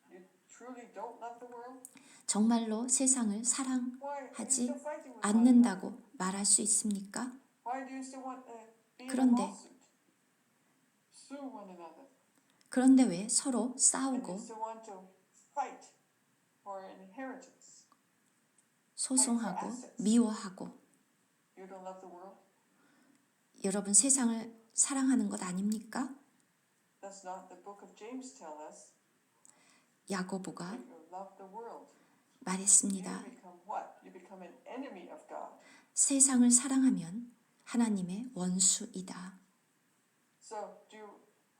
You truly don't love the world? 정말로 세상을 Why are you 사랑하지 still fighting with one another? 않는다고 말할 수 있습니까? Why do you still want to be in a 그런데 lawsuit? Sue one another. 그런데 왜 서로 And you 싸우고 still want to fight for inheritance? 소송하고 미워하고 You don't love the world? 여러분 세상을 사랑하는 것 아닙니까? Does not the book of James tell us 야고보가 if you love the world, you 말했습니다. become what? You become an enemy of God. 세상을 사랑하면 하나님의 원수이다. So do you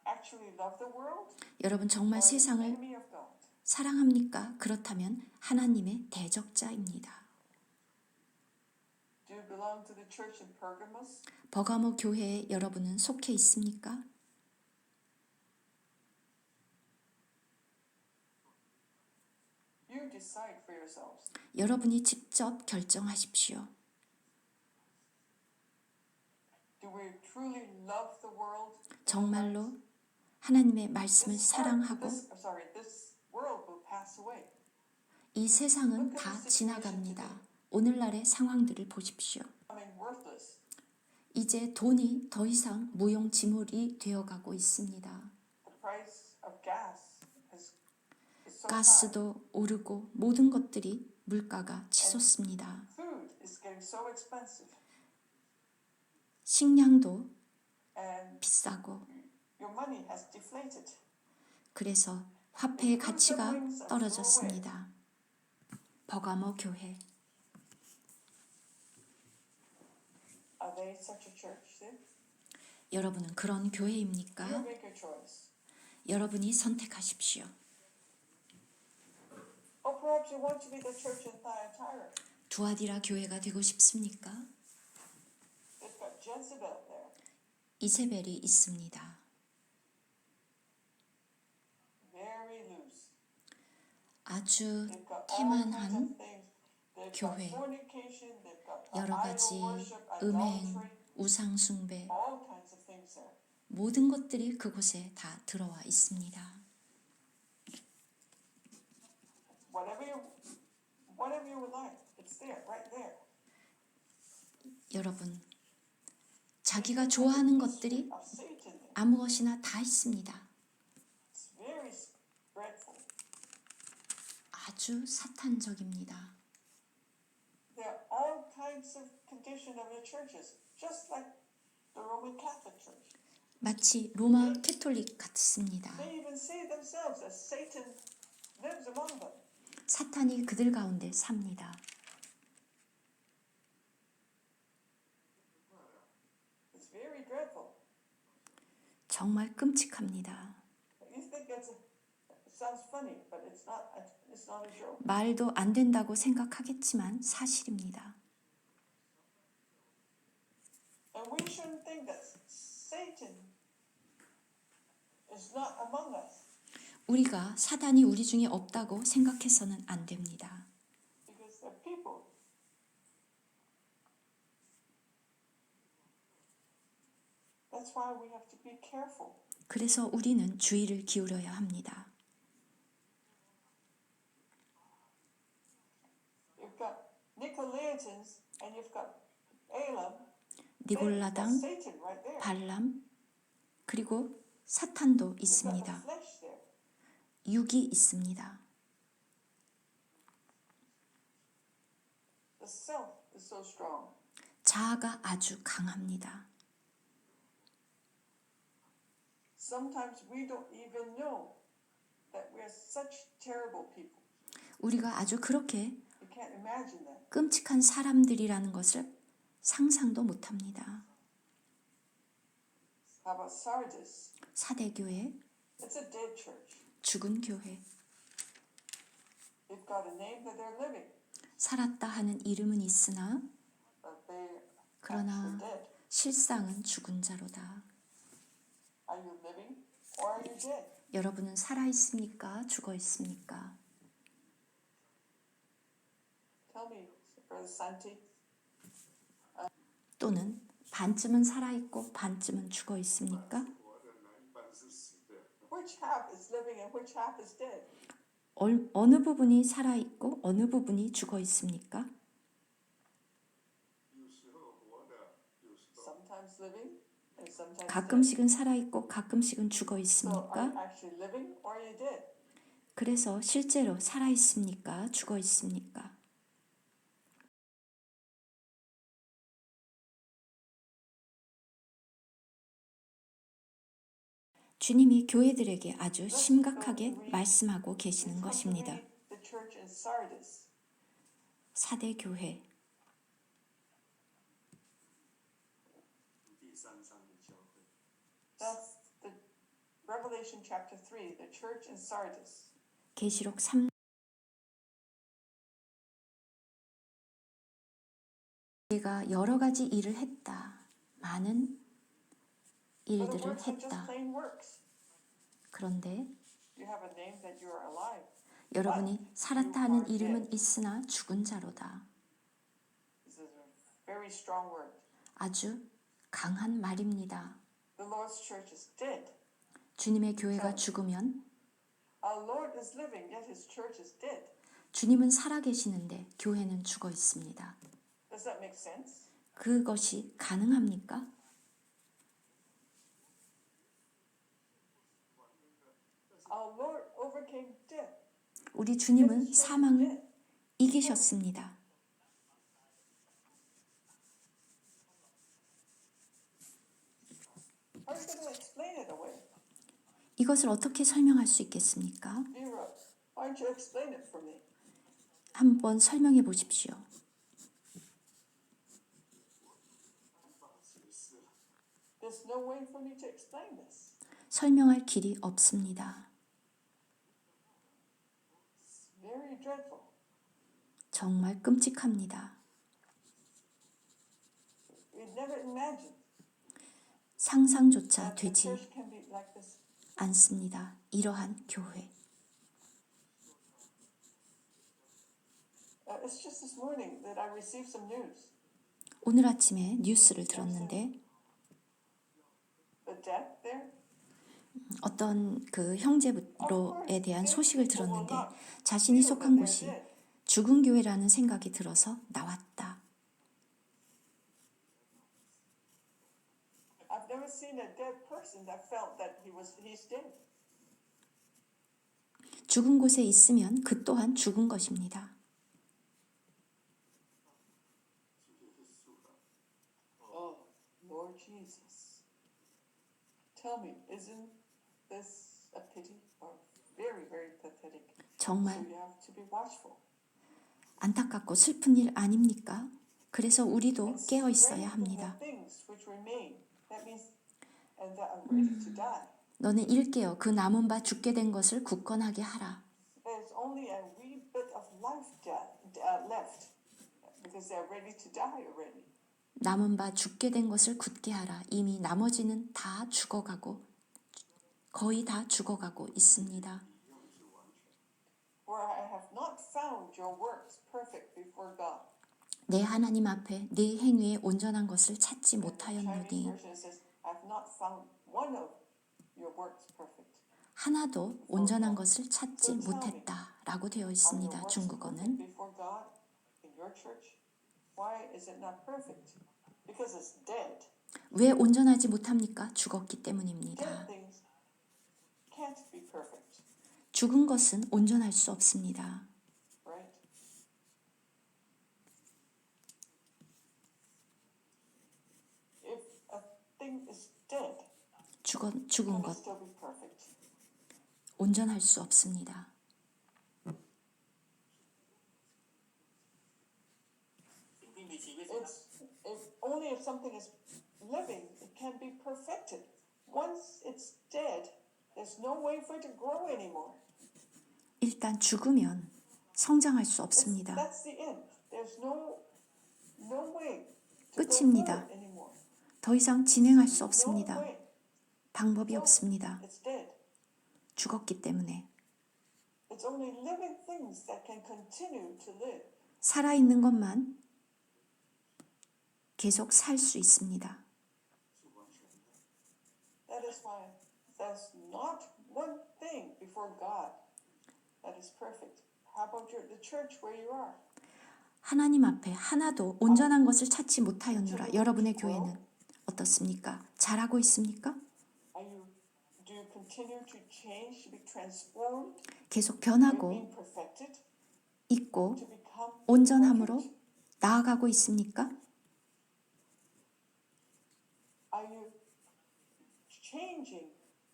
actually love the world? 여러분 정말 Or are you an 세상을 enemy of God? 사랑합니까? 그렇다면 하나님의 대적자입니다. Do you belong to the church in Pergamos? 버가모 교회에 여러분은 속해 있습니까? You decide for yourselves. 여러분이 직접 결정하십시오. Do we truly love the world? 정말로 하나님의 말씀을 This 사랑하고 world will pass away. 이 세상은 다 지나갑니다. 오늘날의 상황들을 보십시오. Becoming worthless. 이제 돈이 더 이상 무용지물이 되어가고 있습니다. The price of gas is so high. 가스도 오르고 모든 것들이 물가가 치솟습니다. Food is getting so expensive, 식량도 and 비싸고 your money has deflated. 그래서 화폐의 가치가 떨어졌습니다. 버가모 교회 Are they such a church? Then? 여러분은 그런 You 교회입니까? make your choice. 여러분이 선택하십시오. Or perhaps you want to be the church in Thyatira. 두아디라 교회가 되고 싶습니까? They've got Jezebel there. 이세벨이 있습니다. Very loose. 아주 They've got all kinds 태만한 of things. They've 교회. got fornication. They've got 여러 가지 idol worship, 음행, idolatry, 우상 숭배 all kinds of things there. 모든 것들이 그곳에 다 들어와 있습니다. Whatever you would like, it's there, right there. 여러분, 자기가 좋아하는 것들이 Of Satan there. 아무것이나 다 있습니다. It's very dreadful. 아주 사탄적입니다. They're defensive condition of the churches, just like the Roman Catholic Church. 마치 로마 캐톨릭 같습니다. They even see themselves as Satan lives among them. 사탄이 그들 가운데 삽니다. It's very dreadful. 정말 끔찍합니다. You think it sounds funny, but it's not a joke. 말도 안 된다고 생각하겠지만 사실입니다. And we shouldn't think that Satan is not among us. 우리가 사단이 우리 중에 없다고 생각해서는 안 됩니다. Because they're people. That's why we have to be careful. 그래서 우리는 주의를 기울여야 합니다. You've got Nicolaitans and you've got Balaam. 니골라당, That's Satan right there. 발람, 그리고 사탄도 You've got the 있습니다. flesh there. 육이 있습니다. The self is so strong. 자아가 아주 강합니다. Sometimes we don't even know that we're such terrible people. 우리가 아주 그렇게 You can't imagine that. 끔찍한 사람들이라는 것을 상상도 못합니다. How about Sardis? 사대교회, It's a dead church. 죽은 교회, They've got a name that they're living, 살았다 하는 이름은 있으나 but they're 그러나 actually dead. 실상은 죽은 자로다. Are you living or are you dead? 여러분은 살아 있습니까? 죽어 있습니까? Tell me, Brother Santi. 또는 반쯤은 살아 있고 반쯤은 죽어 있습니까? 我的呢，一般是死的。 Which half is living and which half is dead? 어느 부분이 살아 있고 어느 부분이 죽어 있습니까? 有时候活的，有时候 Sometimes living and sometimes dead. 가끔씩은 살아 있고 가끔씩은 죽어 So are 있습니까? you actually living or are you dead? 그래서 실제로 살아 있습니까? 죽어 있습니까? 주님이 교회들에게 아주 심각하게 말씀하고 계시는 것입니다. The church in Sardis. 사대 교회, 第三章的教会。 That's the Revelation chapter 3, the church in Sardis. 계시록 3 내가 여러 가지 일을 했다. 많은 But the 일들을 works are just 했다. plain works. 그런데 You have a name that you are alive. 여러분이 살았다 하는 이름은 있으나 죽은 자로다. This is a very strong word. 아주 강한 말입니다. The Lord's church is dead. 주님의 교회가 죽으면 Our Lord is living, yet his church is dead. 주님은 살아계시는데 교회는 죽어 있습니다. Does that make sense? 그것이 가능합니까? Our Lord overcame death. 우리 주님은 사망을 이기셨습니다. How are you going to explain it away? 이것을 어떻게 설명할 수 있겠습니까? Nero, why don't you explain it for me? 한번 설명해 보십시오. 无法解释了。 There's no way for me to explain this. 설명할 길이 없습니다. It's very dreadful. 정말 끔찍합니다. We never imagined 상상조차 that the 되지 church can be like this. 않습니다. 이러한 교회. It's just this morning that I received some news. 오늘 아침에 뉴스를 들었는데 The death there. 어떤 그 형제로에 대한 소식을 들었는데 자신이 속한 곳이 죽은 교회라는 생각이 들어서 나왔다. I've never seen a dead person that felt that he's dead. 죽은 곳에 있으면 그 또한 죽은 것입니다. Jesus. Tell me, isn't this a pity or very, very pathetic? So 정말 you have to be watchful. 안타깝고 슬픈 일 아닙니까? 그래서 우리도 And 깨어 있어야 strengthen the 합니다. things which remain. That means, and that are ready to die. 너는 일깨어 그 남은 바 죽게 된 것을 굳건하게 하라. There's only a wee bit of life left because they're ready to die already. 남은 바 죽게 된 것을 굳게 하라. 이미 나머지는 다 죽어가고 거의 다 죽어가고 있습니다. For I have not found your works perfect before God. 내 하나님 앞에 네 행위에 온전한 것을 찾지 Chinese 못하였노니 version says, I have not found one of your works perfect. 하나도 온전한 것을 찾지 못했다라고 되어 Are your 있습니다. works 중국어는. perfect before God in your church? Why is it not perfect? Because it's dead. 왜 온전하지 못합니까? 죽었기 Dead 때문입니다. things can't be perfect, 죽은 것은 온전할 수 없습니다. right? If a thing is dead, 죽은 can it 것 still be perfect? 온전할 수 없습니다.สิ่งที่มีชีวิต It's if only if something is living, it can be perfected. Once it's dead, there's no way for it to grow anymore. 일단 죽으면 성장할 수 없습니다. That's the end. There's no way to go 끝입니다. forward anymore. 더 이상 진행할 수 No 없습니다. way. 방법이 없습니다. It's dead. 죽었기 때문에 It's only living things that can continue to live. 살아있는 것만 계속 살 수 있습니다. That is why there's not one thing before God that is perfect. How about the church where you are? 하나님 앞에 하나도 온전한 것을 찾지 못하였노라. 여러분의 교회는 어떻습니까? 잘하고 있습니까? Do you continue to change, to be transformed? 계속 Are you 변하고 being perfected 있고 to become 온전함으로 perfect? 나아가고 있습니까? Are you changing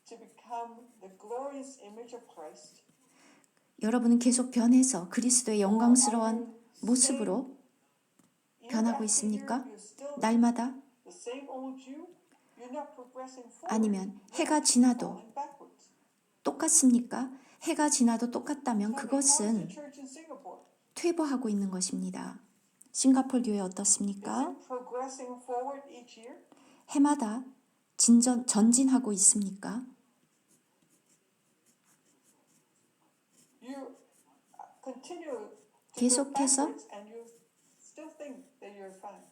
to become the glorious image of Christ? 여러분은 계속 변해서 그리스도의 영광스러운 모습으로 Year 변하고 after 있습니까? year, you're still 날마다 the same old you? You're not progressing forward. 아니면 You're 해가 지나도 falling backwards. 똑같습니까? 해가 지나도 똑같다면 So 그것은 how's the church in Singapore? 퇴보하고 있는 것입니다. 싱가포르 교회 Is 어떻습니까? it progressing forward each year? 해마다 전진하고 있습니까? You continue to go 계속해서 backwards and you still think that you're fine.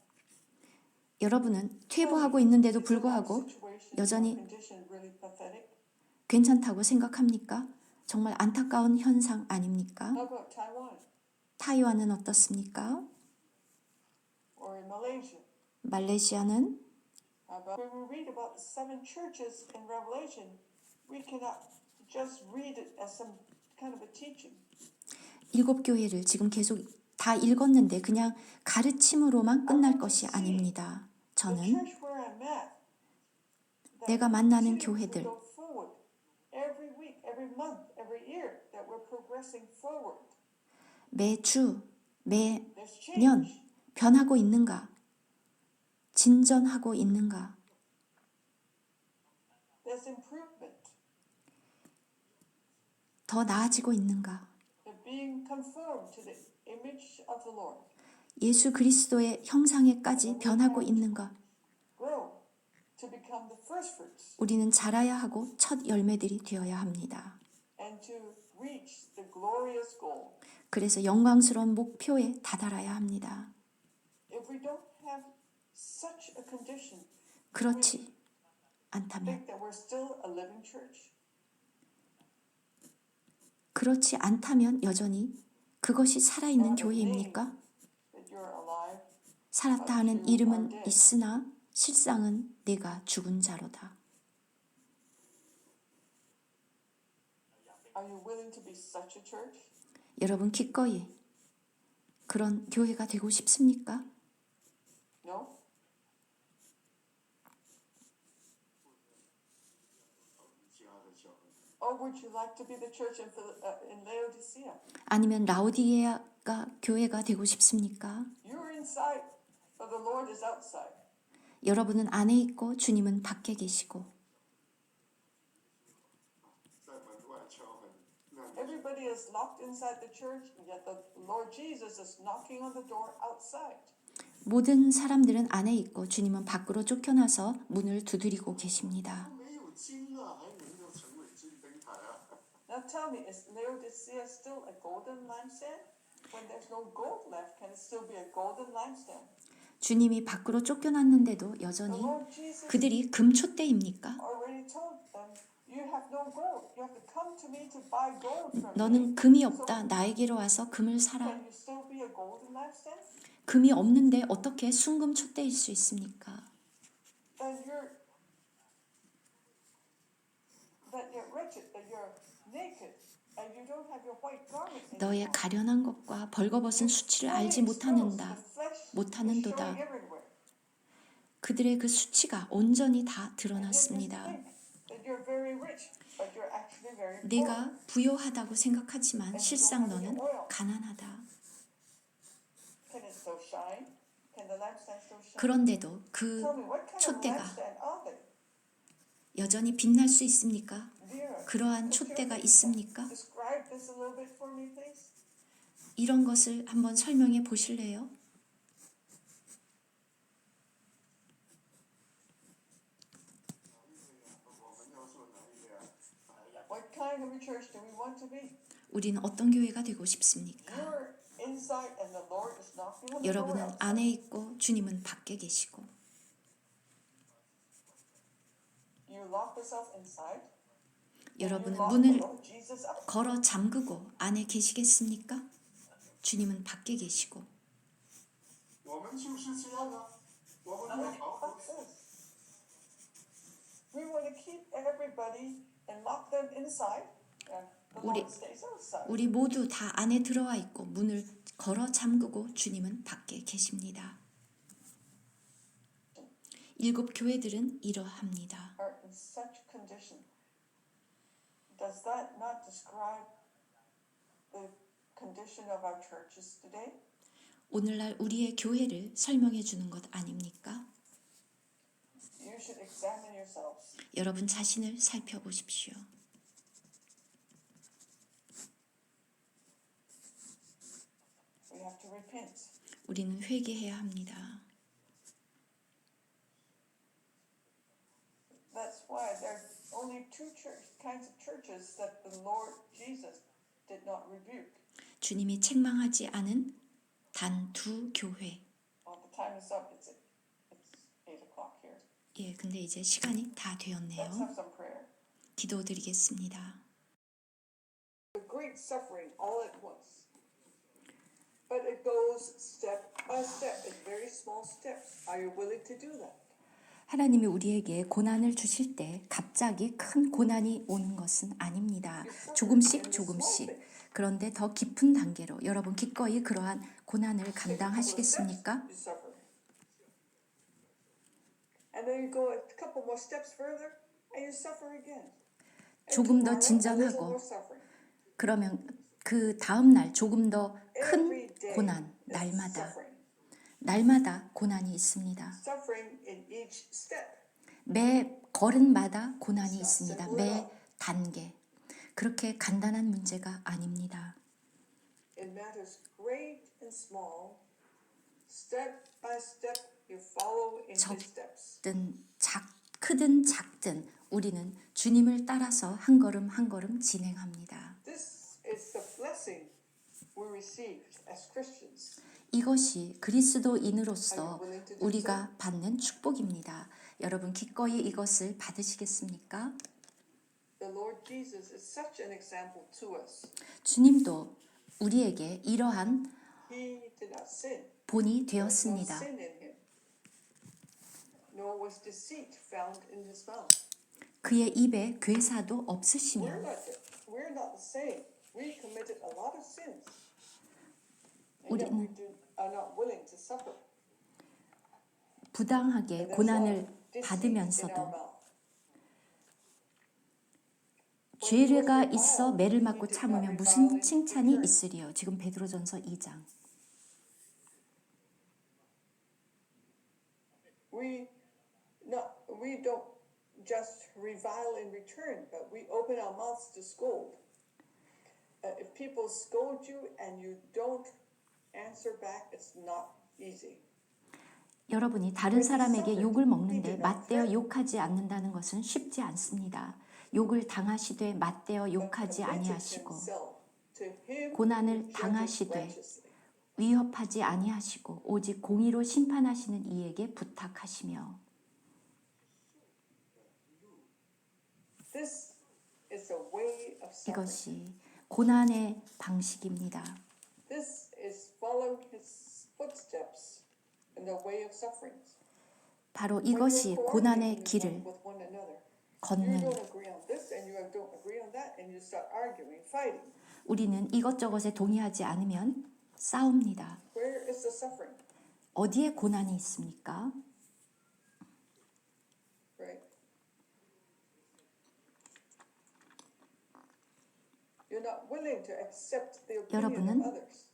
여러분은 퇴보하고 있는데도 Isn't that 불구하고 situation, 여전히 condition really pathetic? 괜찮다고 생각합니까? 정말 안타까운 현상 아닙니까? How about Taiwan 타이완은 어떻습니까? or in Malaysia? 말레이시아는 How about when we read about the 7 churches in Revelation, we cannot just read it as some kind of a teaching. 7 교회를 지금 계속 다 읽었는데 그냥 가르침으로만 끝날 것이 아닙니다. The 저는 church where I'm at, that 내가 we 만나는 continue to 교회들 go forward every week, every month, every year, that we're progressing forward. 매주, There's 매년 change. 변하고 있는가? 진전하고 있는가? There's improvement. 더 나아지고 있는가? They're being conformed to the image of the Lord. 예수 그리스도의 형상에까지 변하고 있는가? Grow to become the first fruits 우리는 자라야 하고 첫 열매들이 되어야 합니다. and to reach the glorious goal. 그래서 영광스러운 목표에 다다라야 합니다. If we don't have such a condition, 그렇지 않다면, think that we're still a living church. 그렇지 않다면 여전히 그것이 살아있는 Have a 교회입니까? name that you're alive. 살았다 하는 이름은 있으나 실상은 내가 죽은 자로다. Are you willing to be such a church? 여러분 기꺼이 그런 교회가 되고 싶습니까? No? Or would you like to be the church in Laodicea? 아니면 라오디게아가 교회가 되고 싶습니까? You're inside, but the Lord is outside. 여러분은 안에 있고 주님은 밖에 계시고 在门外敲门，那你 Everybody is locked inside the church, yet the Lord Jesus is knocking on the door outside. 모든 사람들은 안에 있고 주님은 밖으로 쫓겨나서 문을 두드리고 계십니다. 没有金了，还能够成为金灯台啊？ Now tell me, is Laodicea still a golden lampstand? When there's no gold left, can it still be a golden lampstand? 주님이 밖으로 쫓겨났는데도 The 여전히 Lord Jesus 그들이 금촛대입니까? already told them, you have no gold. You have to come to me to buy gold from me. 너는 금이 없다. 나에게로 와서 금을 사라. Can you still be a golden lampstand? 금이 없는데 어떻게 순금 촛대일 수 있습니까? Then you're wretched, that you're naked, and you don't have your white garment 너의 anymore. 가련한 것과 벌거벗은 수치를 알지 못하는도다. 그들의 그 수치가 온전히 다 드러났습니다. 네가 부요하다고 생각하지만 실상 너는 가난하다. 그런데도 그 촛대가 여전히 빛날 수 있습니까? 그러한 촛대가 있습니까? 이런 것을 한번 설명해 보실래요? What kind of a church do we want to be? 우리는 어떤 교회가 되고 싶습니까? You're inside and the Lord is knocking on the door 여러분은 outside. 안에 있고 주님은 밖에 계시고 You lock yourself inside. 여러분은 You lock the 문을 Lord Jesus out. 걸어 잠그고 안에 계시겠습니까? 주님은 밖에 계시고 我们就是这样啊，我们会逃不 We want to keep everybody and lock them inside, and the Lord stays outside. 우리 모두 다 안에 들어와 있고 문을 걸어 잠그고 주님은 밖에 계십니다. 7 교회들은 이러합니다. Are in such condition. Does that not describe the condition of our churches today? 오늘날 우리의 교회를 설명해 주는 것 아닙니까? You should examine yourselves. 여러분 자신을 살펴보십시오. We have to repent. 우리는 회개해야 합니다. That's why there are only two kinds of churches that the Lord Jesus did not rebuke. 주님이 책망하지 않은 단 2 교회. Well, the time is up. It's 8 o'clock here. 예, 근데 이제 시간이 다 Let's 되었네요. have some prayer. 기도드리겠습니다. The great suffering all at once. But it goes step by step, in very small steps. Are you willing to do that? 하나님이 우리에게 고난을 주실 때 갑자기 큰 고난이 오는 것은 아닙니다. 조금씩. 그런데 더 깊은 단계로 여러분 기꺼이 그러한 고난을 감당하시겠습니까? You suffer. And then you go a couple more steps further, and you suffer again. And 조금 더 tomorrow, a little 진전하고 more suffering. 그러면 그 다음 날 조금 더 Every 큰 day 고난, is suffering. 날마다 고난이 있습니다. Suffering in each step. 매 걸음마다 고난이 있습니다. 매 단계. 그렇게 간단한 문제가 아닙니다. It matters great and small. Step by step, you follow in his steps. 크든 작든 우리는 주님을 따라서 한 걸음 한 걸음 진행합니다. This is the blessing we received as Christians. 이것이 그리스도인으로서 우리가 받는 축복입니다. 여러분 기꺼이 이것을 받으시겠습니까? The Lord Jesus is such an example to us. 주님도 우리에게 이러한 He did not sin. 본이 There was no 되었습니다. sin in him. Nor was deceit found in his mouth. 그의 입에 괴사도 없으시며 We're not the same. We committed a lot of sins. And yet we are not willing to suffer. 부당하게 And there's 고난을 no deceit in our 받으면서도 mouth. 죄가 있어 매를 맞고 참으면 무슨 칭찬이 있으리요. 지금 베드로전서 2장. We don't just revile in return, but we open our mouths to scold. If people scold you and you don't answer back, it's not easy. 여러분이 다른 사람에게 욕을 먹는데 맞대어 욕하지 않는다는 것은 쉽지 않습니다. 욕을 당하시되 맞대어 욕하지 아니하시고 고난을 당하시되 위협하지 아니하시고 오직 공의로 심판하시는 이에게 부탁하시며. 이것이 고난의 방식입니다. This is following his footsteps in the way of sufferings. 바로 이것이 고난의 길을 With one another. You 걷는 don't agree on this and you don't agree on that and you start arguing, fighting. 우리는 이것저것에 동의하지 않으면 싸웁니다. Where is the suffering? 어디에 고난이 있습니까? Right? You're not willing to accept the opinion 여러분은 of others.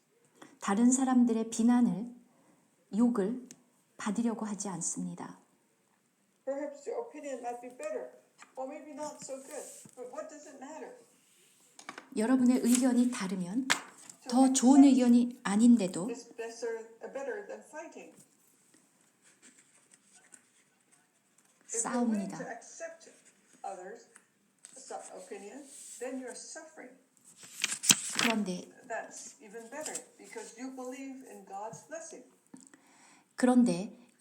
다른 사람들의 비난을, 욕을 받으려고 하지 않습니다. Perhaps your opinion might be better, or maybe not so good. But what does it matter? 여러분의 의견이 다르면 더 좋은 의견이 아닌데도 It's better than fighting. If you're willing 싸웁니다. to accept others' opinion, then you're suffering. 그런데 That's even better because you believe in God's blessing.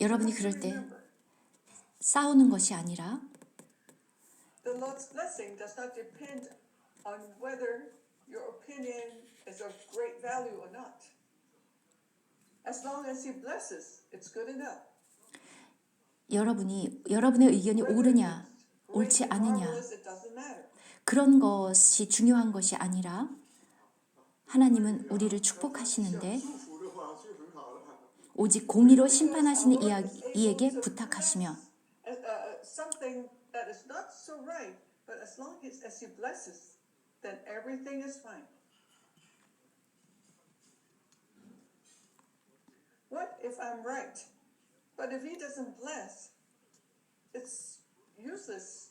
여러분이 그럴 때 싸우는 것이 아니라 The Lord's blessing does not depend on whether your opinion is of great value or not. As long as He blesses, it's good enough. 여러분의 의견이 옳으냐, 옳지 않으냐 Marvelous, it doesn't matter. 그런 것이 중요한 것이 아니라 하나님은 우리를 축복하시는데 祝福的话就很好了。 오직 공의로 심판하시는 이에게 부탁하시며 Something that is not so right, but as long as He blesses, then everything is fine. What if I'm right, but if He doesn't bless, it's useless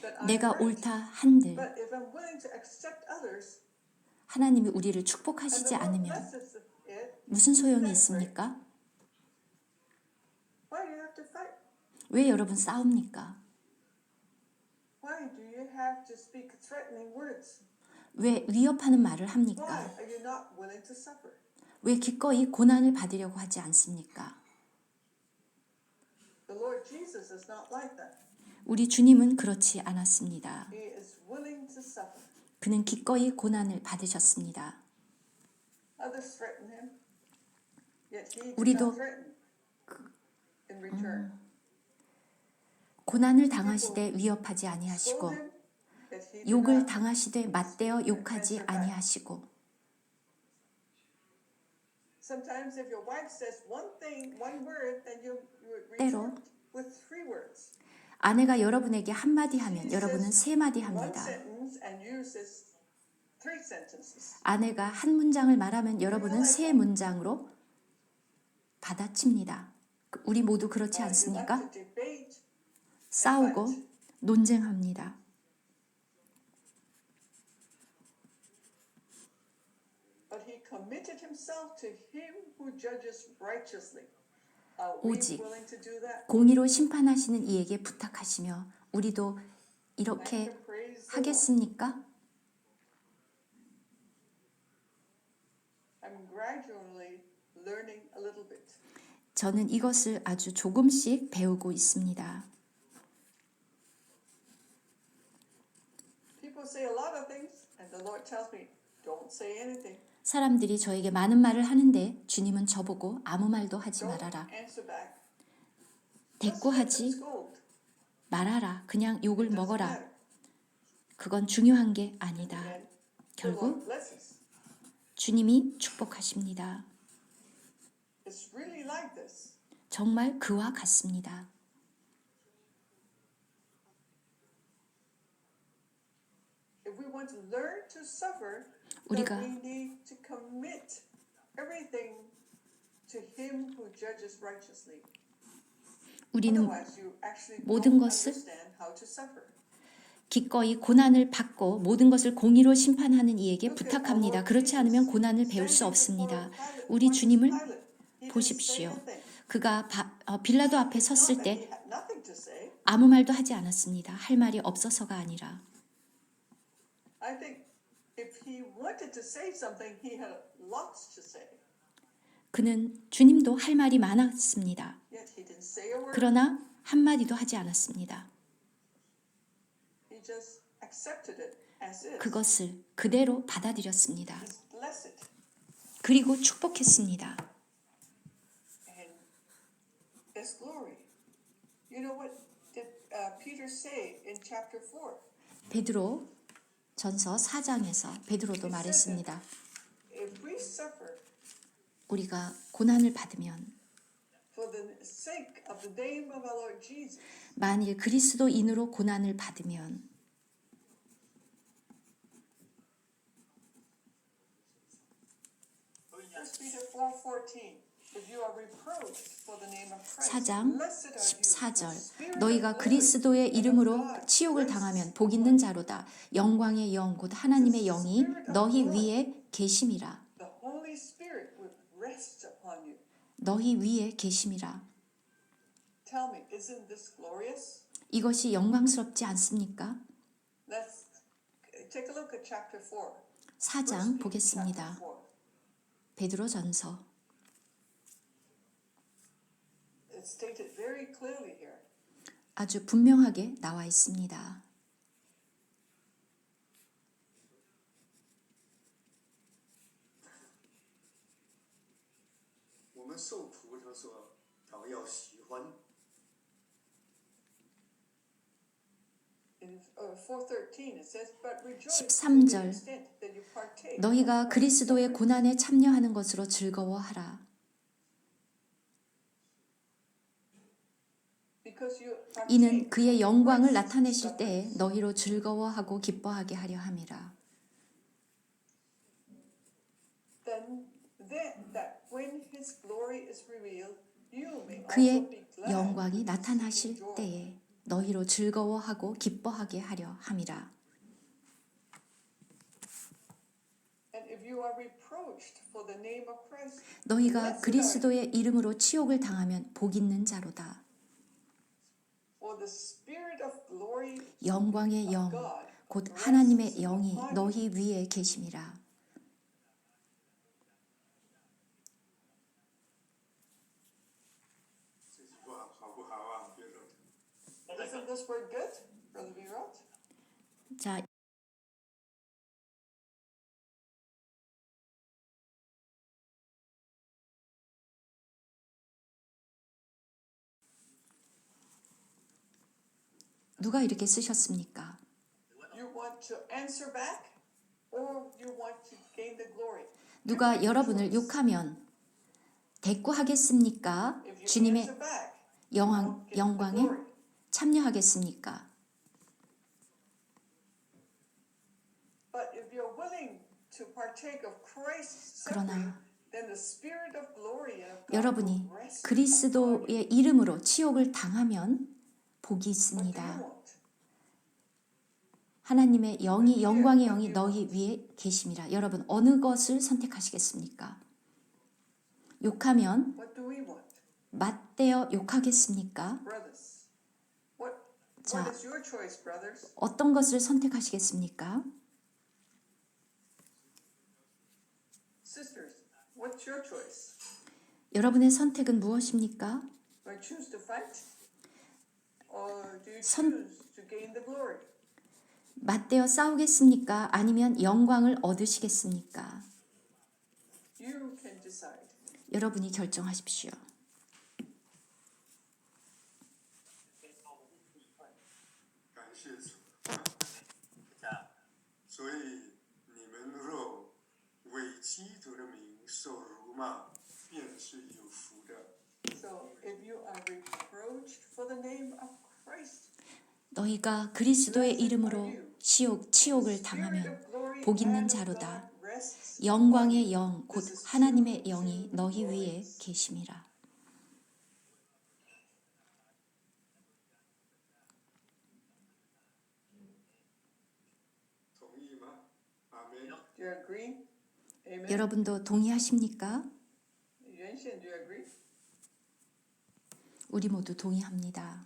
that I'm 내가 right. 옳다 한들 But if I'm willing to accept others, 하나님이 우리를 and 축복하시지 the Lord 않으면 blesses it, 무슨 소용이 that's 있습니까? why do you have to fight? 왜 여러분 싸웁니까? Why do you have to speak threatening words? 왜 위협하는 말을 Why 합니까? are you not willing to suffer? 왜 기꺼이 고난을 받으려고 하지 않습니까? The Lord Jesus is not like that. 우리 주님은 그렇지 않았습니다. He is willing to suffer. 그는 기꺼이 고난을 받으셨습니다. Others threaten him, yet he did 우리도 not threaten in return. 고난을 당하시되 위협하지 Scold 아니하시고 him, yet he did 욕을 not. 당하시되 맞대어 욕하지 아니하시고 Sometimes if your wife says one thing, one word, then you 때로 retort with 3 words. 아내가 여러분에게 한마디 하면 She 여러분은 says 3마디 one 합니다. sentence and uses 3 sentences. 아내가 한 문장을 말하면 여러분은 3문장으로 받아칩니다. 우리 모두 그렇지 You 않습니까? like to debate, 싸우고 논쟁합니다. but he committed himself to him who judges righteously. Are we 오직 willing to do that? 공의로 심판하시는 이에게 부탁하시며 우리도 I 이렇게 can praise the Lord. 하겠습니까? I'm gradually learning a little bit. 저는 이것을 아주 조금씩 배우고 있습니다. People say a lot of things, and the Lord tells me, don't say anything. 사람들이 저에게 많은 말을 하는데 주님은 저보고 아무 말도 하지 Don't 말아라. answer back. Just 대꾸하지 scold. 말아라. 그냥 욕을 Doesn't 먹어라. matter. 그건 중요한 게 아니다. And the 결국 Lord blesses. 주님이 축복하십니다. It's really like this. 정말 그와 같습니다. want to learn to suffer, then 우리가 we need to commit everything to Him who judges righteously. 우리는 Otherwise, you actually 모든 don't 것을 understand how to suffer. 기꺼이 고난을 받고 모든 것을 공의로 심판하는 이에게 부탁합니다. 그렇지 않으면 고난을 배울 수 없습니다. 우리 주님을 보십시오. 그가 빌라도 앞에 섰을 때 아무 말도 하지 않았습니다. 할 말이 없어서가 아니라 I think if he wanted to say something, he had lots to say. 그는 주님도 할 말이 많았습니다. Yet he didn't say a word. 그러나 한마디도 하지 않았습니다. He just accepted it as is. 그것을 그대로 받아들였습니다. He blessed it. 그리고 축복했습니다. And His glory. You know what did Peter say in chapter 4? 베드로 전서 4장에서 베드로도 말했습니다. If we suffer 우리가 고난을 받으면 for the sake of the name of our Lord Jesus, 만일 그리스도인으로 고난을 받으면 1 Peter 4:14. If you are reproached for the name of Christ, 4장 blessed are you. 14절 너희가 그리스도의 이름으로 치욕을 당하면 복 있는 자로다. 영광의 영 곧 하나님의 영이 너희 위에 계심이라. The Holy Spirit would rest upon you. 너희 위에 계심이라. Tell me, isn't this glorious? 이것이 영광스럽지 않습니까? Let's take a look at chapter 4. 4장 보겠습니다. 베드로전서 It's stated very clearly here. 아주 분명하게 나와 있습니다. 我们受苦，他说倒要喜欢。 In 4:13 it says, "But rejoice to 13절 the extent that you partake." 너희가 of 그리스도의 Christ's 고난에 참여하는 것으로 즐거워하라. Because you 이는 partake 그의 of 영광을 Christ's 나타내실 때에 sufferings. 너희로 즐거워하고 기뻐하게 하려 함이라. Then that when His glory is revealed, you may also 그의 be glad 영광이 with 나타나실 exceeding joy. 때에 너희로 즐거워하고 기뻐하게 하려 함이라. And if you are reproached for the name of Christ, 너희가 blessed are you. 그리스도의 이름으로 치욕을 당하면 복 있는 자로다. For the Spirit of glory 영광의 of 영 God 곧 rests 하나님의 upon 영이 you. 너희 위에 계심이라. Isn't this word good, Brother Virot? 자, 누가 이렇게 쓰셨습니까? You want to answer back, or you want to gain the glory? 누가 여러분을 욕하면 대꾸하겠습니까? If you 주님의 answer back, you won't get the 영광에 glory. 참여하겠습니까? But if you're willing to partake of Christ's 그러나 suffering, then the Spirit of glory of God 여러분이 will rest upon you. 그리스도의 이름으로 치욕을 당하면 복이 What do 있습니다. you want? 하나님의 영이 영광의 영이 너희 위에 계심이라. 여러분 어느 것을 선택하시겠습니까? 욕하면 What do we want, 맞대어 욕하겠습니까? brothers? What 자, is your choice, brothers? 어떤 것을 선택하시겠습니까? Sisters, what's your choice? 여러분의 선택은 무엇입니까? Do you choose to fight, or do you 선- choose to gain the glory? 맞대어 싸우겠습니까? 아니면 영광을 얻으시겠습니까? You can decide. 여러분이 결정하십시오. 感谢主。 자, 所以你们若为基督的名受辱骂，便是有福的。 So if you are reproached for the name of Christ, 너희가 그리스도의 blessed are 이름으로 you. 치욕을 Spirit 당하면 of glory 복 있는 and of 자로다. God rests 영광의 upon 영 you. 곧 This is 하나님의 true, 영이 true 너희 위에 glorious. 계심이라. 동의만. 아멘. Do you agree? Amen. 여러분도 동의하십니까? 유엔신, do you agree? 우리 모두 동의합니다.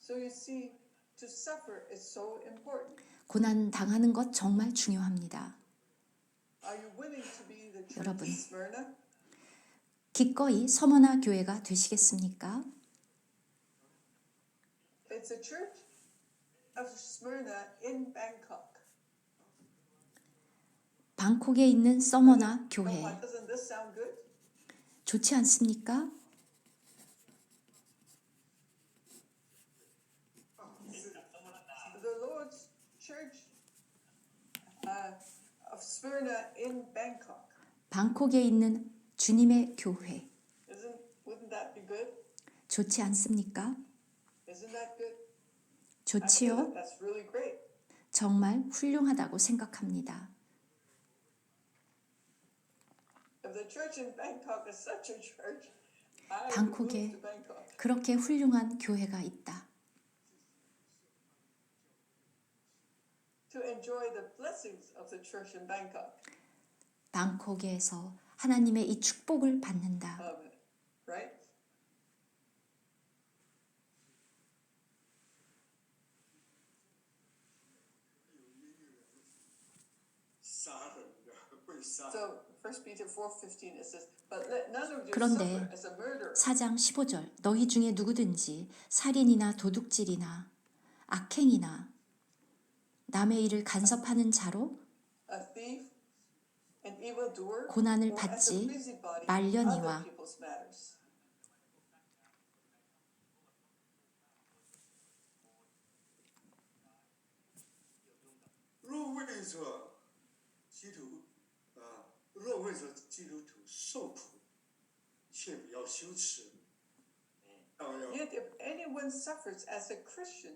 So you see, to suffer is so important. 고난 당하는 것 정말 중요합니다. Are you willing to be the church 여러분. of Smyrna? 기꺼이 서머나 교회가 되시겠습니까? It's a church of Smyrna in Bangkok. 방콕에 있는 서머나 Oh, 교회 what, doesn't this sound good? 좋지 않습니까? The Lord's church of Smyrna in Bangkok. 방콕에 있는 주님의 교회 Wouldn't that be good? 좋지 않습니까? Isn't that good? I feel 좋지요? that that's really great. 정말 훌륭하다고 생각합니다. If the church in Bangkok is such a church, I would 방콕에 move to Bangkok. 그렇게 훌륭한 교회가 있다. To enjoy the blessings of the church in Bangkok. 방콕에서 하나님의 이 축복을 받는다. Right? So 1 Peter 4:15 it says, but let none of you 그런데 suffer as a murderer. 4장 15절 너희 중에 누구든지 살인이나 도둑질이나 악행이나 남의 일을 간섭하는 자로 A thief, an evildoer, 고난을 or as a 받지 busybody in 말려니와. other people's matters.若为着基督徒受苦，却不要羞耻。 Yet if anyone suffers as a Christian,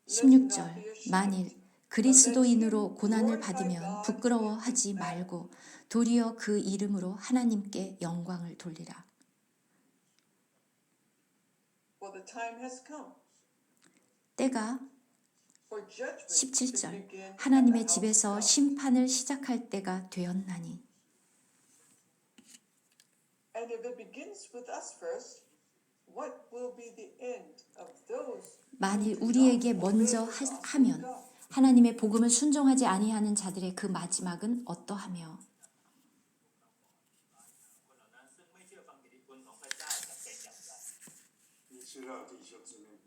let 16절 not be ashamed. 만일 그리스도인으로 고난을 받으면 부끄러워하지 말고 도리어 그 이름으로 하나님께 영광을 돌리라. For the time has come 때가 for judgment to 17절 begin at the 하나님의 house of 집에서 God. 심판을 시작할 때가 되었나니 And if it begins with us first, what will be the end of those 만일 who do 우리에게 not 먼저 obey the gospel of 하면 God? 하나님의 복음을 순종하지 아니하는 자들의 그 마지막은 어떠하며 คนเหล่านั้นซึ่งไม่เชื่อฟังกิตติคุณของพระเจ้าจะเป็นอย่างไร 你知道弟兄姊妹们，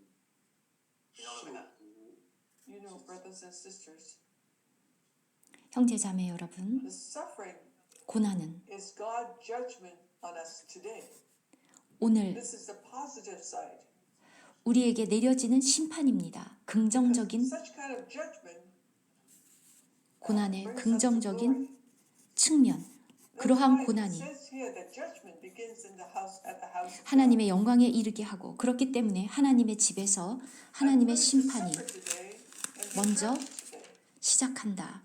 受苦 You know, brothers and sisters, 형제자매 여러분 the suffering 고난은 is God's judgment on us today. 오늘 This is the positive side. 우리에게 내려지는 심판입니다. 긍정적인 Such kind of judgment 고난의 brings us to 긍정적인 glory. 측면 That's 그러한 why it 고난이 says here that judgment begins in the house at the house of God. 하나님의 영광에 이르게 하고 그렇기 때문에 하나님의 집에서 하나님의 I'm willing to 심판이 suffer today and be 먼저 judged today, 시작한다.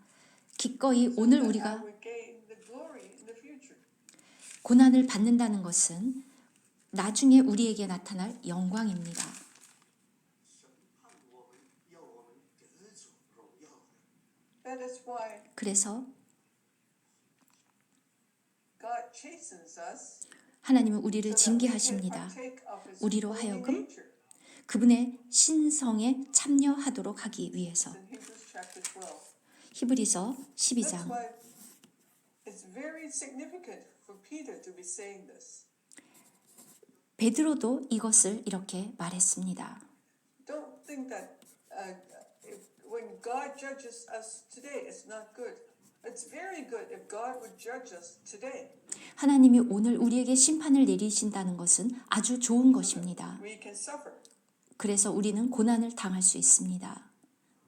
기꺼이 so 오늘 that I 우리가 will gain the glory in the future. 고난을 받는다는 것은 나중에 우리에게 나타날 영광입니다. 审判我们，要我们得着荣耀的。 That is why 그래서 God chastens us 하나님은 우리를 so that we can 징계하십니다. partake of His 우리로 holy 하여금 nature. 그분의 신성에 참여하도록 하기 위해서 In Hebrews chapter 12. 히브리서 That's 12장 why it's very significant for Peter to be saying this. 베드로도 이것을 이렇게 말했습니다. Don't think that when God judges us today, it's not good. It's very good if God would judge us today. 하나님이 오늘 우리에게 심판을 내리신다는 것은 아주 좋은 것입니다. We can suffer 그래서 우리는 고난을 당할 수 있습니다.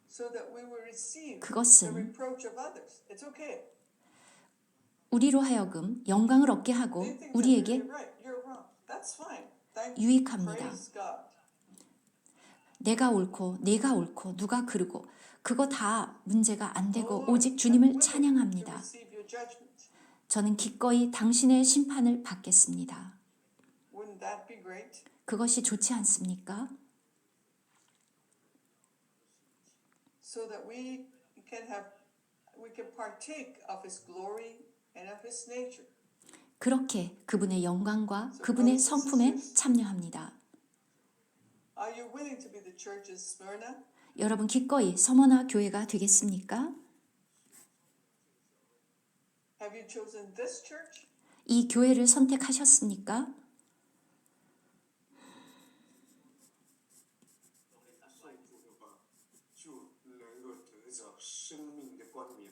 so that we will receive the 그것은 reproach of others. It's okay. 우리로 하여금 영광을 얻게 하고 They think that 우리에게 you're right, you're wrong. That's fine. Thank you. 유익합니다. Praise God. 내가 옳고 내가 옳고 누가 그르고 그거 다 문제가 안 되고 Lord, 오직 I'm 주님을 willing to 찬양합니다. receive your judgment. 저는 기꺼이 당신의 심판을 받겠습니다. Wouldn't that be great? 그것이 좋지 않습니까? So that we can partake of his glory and of his nature. 그렇게 그분의 영광과 그분의 성품에 참여합니다. Are you willing to be the church in Smyrna? 여러분 기꺼이 서머나 교회가 되겠습니까? Have you chosen this church? 이 교회를 선택하셨습니까? 受苦的话，就能够得着生命的冠冕。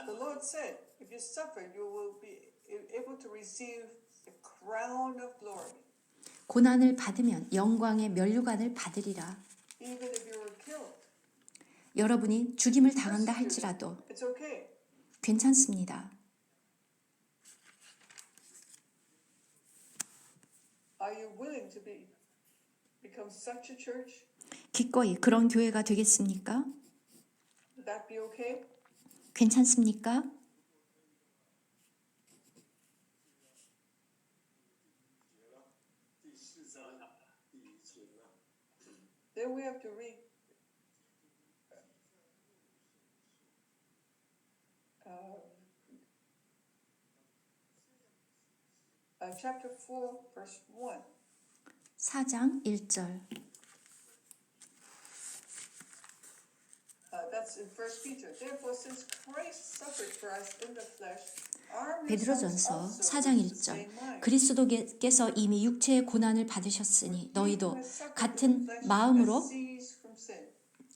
The Lord said, if you suffer, you will be able to receive the crown of glory. 고난을 받으면 영광의 면류관을 받으리라. Even if you were killed, 여러분이 죽임을 당한다 할지라도 it's okay. 괜찮습니다. Are you willing to become such a church? 기꺼이 그런 교회가 되겠습니까? Would that be okay? 괜찮습니까? 第4章第1节了。 Then we have to read chapter 4, verse 1. 4장 1절. That's in 1 Peter. Therefore, since Christ suffered for us in the flesh, arm yourselves 베드로전서 also 4장 with the same 1절. mind. 그리스도께서 이미 육체의 고난을 받으셨으니 너희도 He who has suffered 같은 in the flesh 마음으로 has ceased from sin.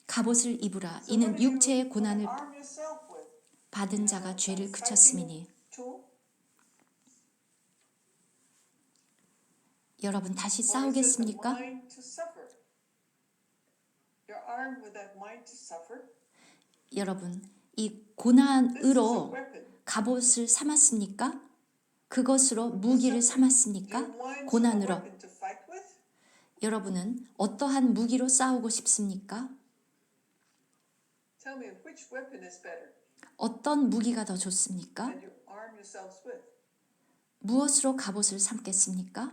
갑옷을 입으라. So 이는 what do you 육체의 고난을 arm yourself with? 받은 자가 죄를 그쳤음이니. Tool? 여러분 다시 Or is it the 싸우겠습니까? mind to suffer? You're armed with that mind to suffer. 여러분 이 This is a 고난으로 weapon. 갑옷을 삼았습니까? 그것으로 무기를 Do 삼았습니까? you want a 고난으로. weapon to fight with? 여러분은 어떠한 무기로 싸우고 싶습니까? Tell me which weapon is better 어떤 무기가 더 좋습니까? that you arm yourselves with? 무엇으로 갑옷을 삼겠습니까?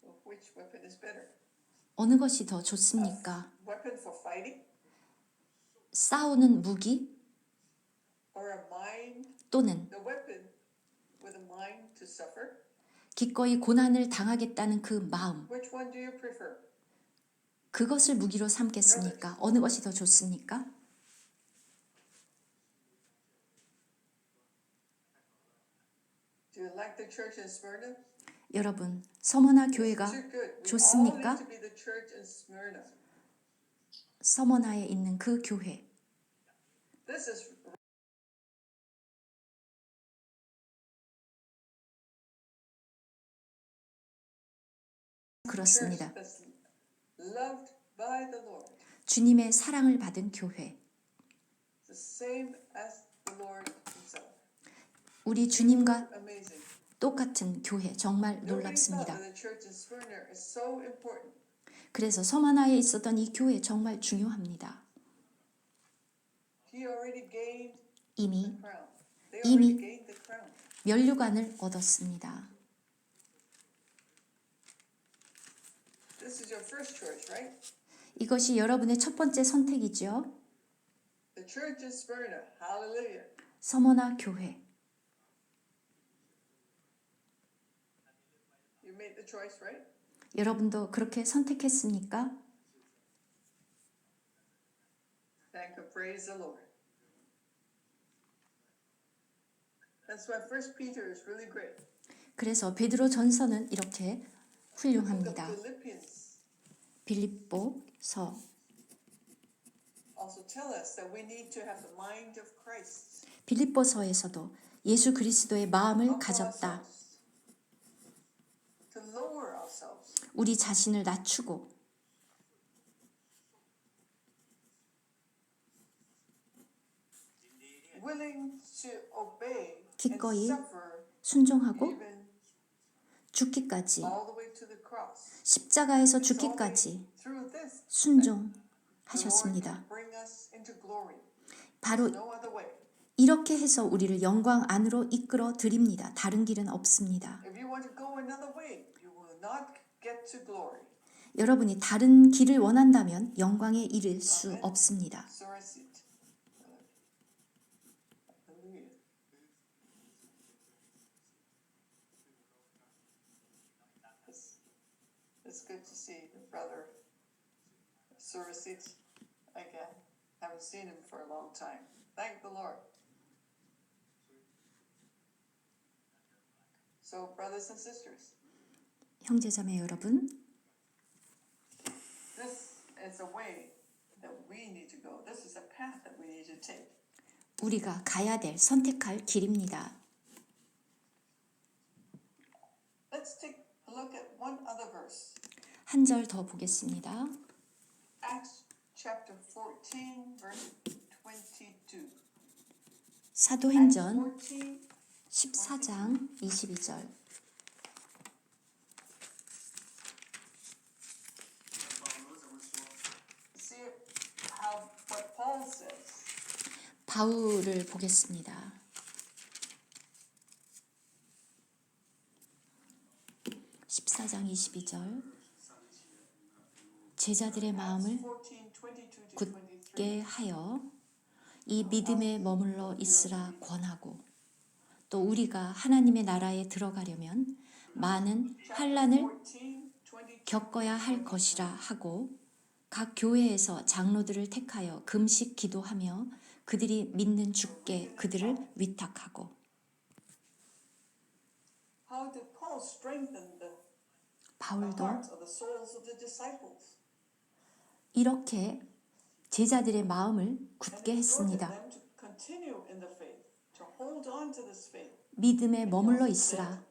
Well, which weapon is better? 어느 것이 더 좋습니까? Weapon for fighting 싸우는 무기 or a mind? 또는 The weapon with a mind to suffer. 기꺼이 고난을 당하겠다는 그 마음, Which one do you prefer? 그것을 무기로 삼겠습니까? 어느 것이 더 좋습니까? Do you like the church in Smyrna? 여러분, 서머나 교회가 Is it good? We all 좋습니까? need to be the church in Smyrna. 서머나에 있는 그 교회. This is church 그렇습니다. that's loved by the Lord. 주님의 사랑을 받은 교회. The same as the Lord himself. 우리 주님과 Amazing. 똑같은 교회. 정말 Nobody thought 놀랍습니다. that the church in Smyrna is so important. 그래서 서머나에 있었던 이 교회 정말 중요합니다. He already gained 이미 the crown. They 이미 already gained the crown. 면류관을 얻었습니다. This is your first choice, right? 이것이 여러분의 첫 번째 선택이죠. The church in Smyrna. Hallelujah. 서머나 교회. You made the choice, right? 여러분도 그렇게 선택했습니까? Thank and praise the Lord. That's why First Peter is really great. 그래서 베드로 전서는 이렇게 The 훌륭합니다. Philippians 빌립보서 also tell us that we need to have the mind of Christ. 빌립보서에서도 예수 그리스도의 마음을 Humble 가졌다. ourselves. To lower ourselves. 우리 자신을 낮추고 Willing to obey and 기꺼이 suffer 순종하고 even 죽기까지, all the way to the cross. 십자가에서 It's only 죽기까지 through this the Lord 순종하셨습니다. can bring us into glory. 바로 No other way. 이렇게 해서 우리를 영광 안으로 이끌어 드립니다. 다른 길은 없습니다. If you want to go another way, you will not get to glory. 여러분이 다른 길을 원한다면 영광에 이를 수 없습니다. Sorasit. Hallelujah. It's good to see your brother Sorasit again. Haven't seen him for a long time. Thank the Lord. So, brothers and sisters, 형제자매 여러분, this is a way that we need to go. This is a path that we need to take. 우리가 가야 될 선택할 길입니다. Let's take a look at one other verse. 한 절 더 보겠습니다. Acts chapter 14, verse 22. 사도행전 Acts 14장 22절. See how what Paul says. 바울을 보겠습니다. 14장 22절. 제자들의 마음을 14, 22 to 23. 굳게 하여 이 믿음에 머물러 있으라 권하고, 또 우리가 하나님의 나라에 들어가려면 많은 환난을 14, 22. 겪어야 할 것이라 하고, 각 교회에서 장로들을 택하여 금식 기도하며 그들이 믿는 주께 그들을 위탁하고. How did Paul strengthen the 바울도 hearts of the souls of the disciples? 이렇게 제자들의 마음을 And 굳게 he exhorted 했습니다. them to continue in the faith, to hold on to this faith. 믿음에 머물러 있으라.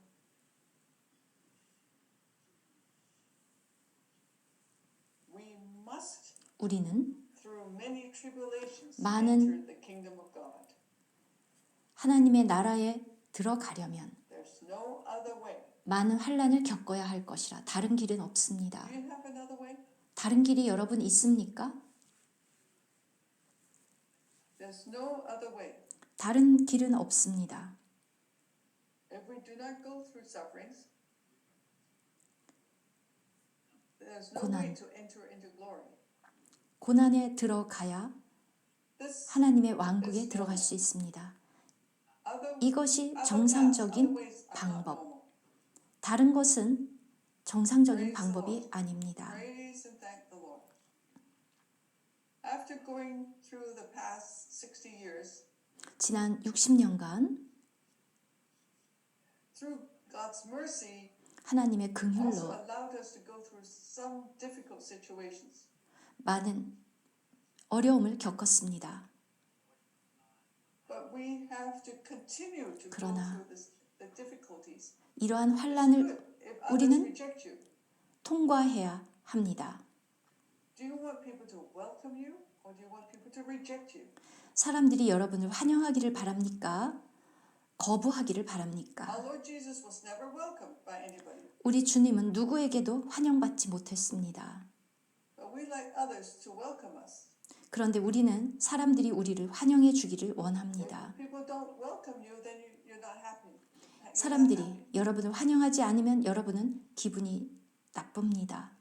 We must, 우리는 through many tribulations, 많은 enter the kingdom of God. 하나님의 나라에 들어가려면 There's no other way. 많은 환난을 겪어야 할 것이라. 다른 길은 없습니다. Do you have another way? 다른 길이 여러분 있습니까? There's no other way. 다른 길은 없습니다. If we do not go through sufferings, there's no 고난. way to enter into glory. 고난에 들어가야 This 하나님의 왕국에 들어갈 수 있습니다. other, 이것이 other 정상적인 ways are not 방법. normal. 다른 것은 정상적인 방법이 아닙니다. Praise and thank the Lord. After going through the past 60 years, 지난 60년간 through God's mercy, 하나님의 also 긍휼로 allowed us to go through some difficult situations. 많은 어려움을 겪었습니다. But we have to continue to go 그러나 through the difficulties. 이러한 It's 환난을 good if others 우리는 reject you. 통과해야 합니다. Do you want people to welcome you or do you want people to reject you? 사람들이 여러분을 환영하기를 바랍니까? 거부하기를 바랍니까? Our Lord Jesus was never welcomed by anybody. 우리 주님은 누구에게도 환영받지 못했습니다. But we like others to welcome us. 그런데 우리는 사람들이 우리를 환영해 주기를 원합니다. If people don't welcome you, then you're not happy. You're not 사람들이 happy. 여러분을 환영하지 않으면 여러분은 기분이 나쁩니다.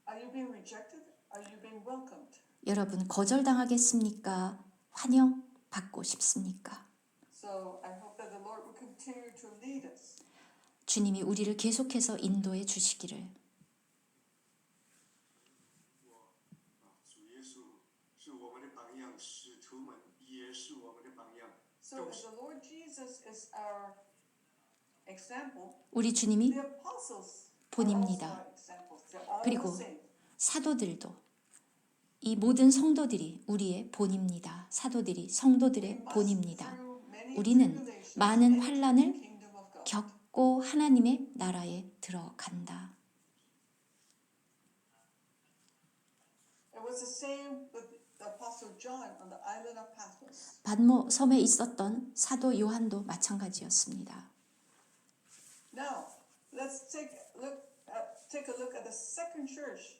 Are you being rejected? Are you being welcomed? 여러분 거절당하겠습니까? 환영받고 싶습니까? So I hope that the Lord will continue to lead us. 주님이 우리를 계속해서 인도해 주시기를. 主耶稣是我们的榜样，使徒们也是我们的榜样。 So if the Lord Jesus is our example, 우리 주님이 the apostles are also 본입니다. our examples. They're all 그리고 the same. 사도들도, 이 모든 성도들이 우리의 본입니다. 사도들이 성도들의 본입니다. 우리는 많은 환난을 겪고 하나님의 나라에 들어간다. It was the same with the apostle John on the island of Patmos. 받모 섬에 있었던 사도 요한도 마찬가지였습니다. Now, let's take a look at the second church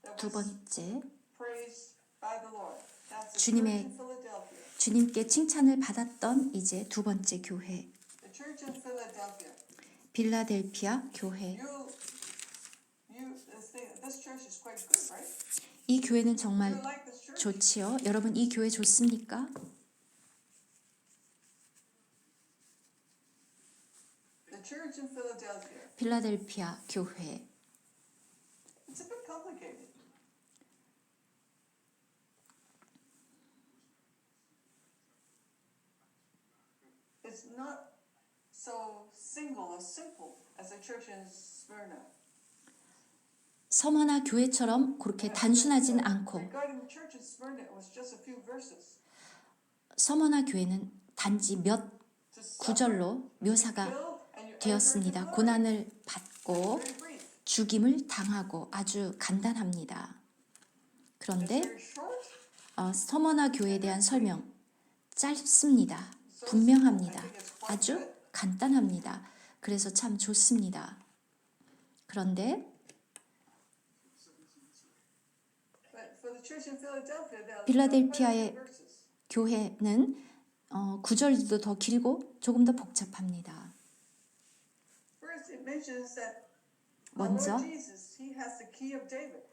that 두 was 번째, praised by the Lord. That's the 주님의- church in Philadelphia. 주님께 칭찬을 받았던 이제 두 번째 교회, The church in Philadelphia. 빌라델피아 교회. This church is quite good, right? 이 교회는 You 정말 like this church? 좋지요. 여러분 이 교회 좋습니까? The church in Philadelphia. 필라델피아 교회. It's a bit complicated. It's not so single or simple as the church in Smyrna. 서머나 교회처럼 그렇게 단순하진 않고 Regarding the church in Smyrna, it was just a few verses. 서머나 교회는 단지 몇 To suffer, 구절로 묘사가 kill, and you enter into 되었습니다. glory. 고난을 받고 Very brief. 죽임을 당하고 아주 간단합니다. It's 그런데 very short. 서머나 교회에 대한 설명 짧습니다. So 분명합니다. simple. I think it's quite 아주 good. 간단합니다. 그래서 참 좋습니다. 그런데 But for the church in Philadelphia, there are 필라델피아의 quite a few verses. 교회는 구절도 더 길고 조금 더 복잡합니다. First, it mentions that our 먼저 Lord Jesus, he has the key of David.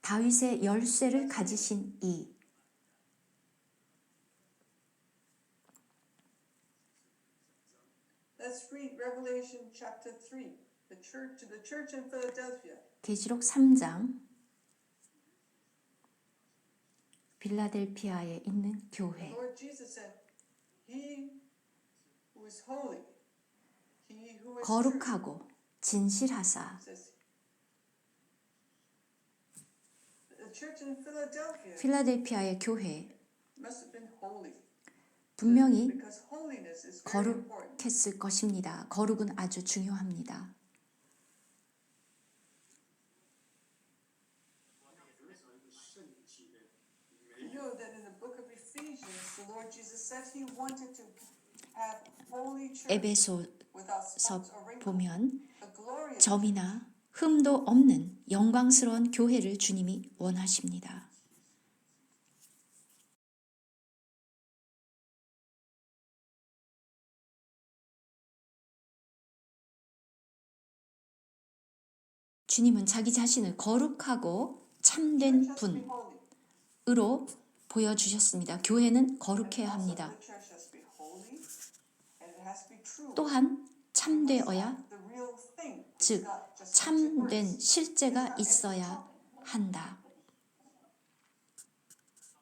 다윗의 열쇠를 가지신 이 Let's read Revelation chapter 3, to the church in Philadelphia. 계시록 3장 빌라델피아에 있는 교회. Lord Jesus said, He who is holy, he who is true, 거룩하고 진실하사. says, the church in Philadelphia 필라델피아의 교회 must have been holy. 분명히 Because holiness is very important. 거룩했을 것입니다. 거룩은 아주 중요합니다. You know that in the book of Ephesians, the Lord Jesus said He wanted to have holy church 에베소서 without spots or wrinkles. 보면 The glory of 점이나 흠도 없는 영광스러운 교회를 주님이 원하십니다. 주님은 자기 자신을 거룩하고 참된 church has to be holy. 분으로 보여주셨습니다. 교회는 거룩해야 Also, 합니다. the church has to be holy and it has to be true. 또한 참되어야, The real thing. It's 즉 not just 참된 words. 실제가 있어야 한다.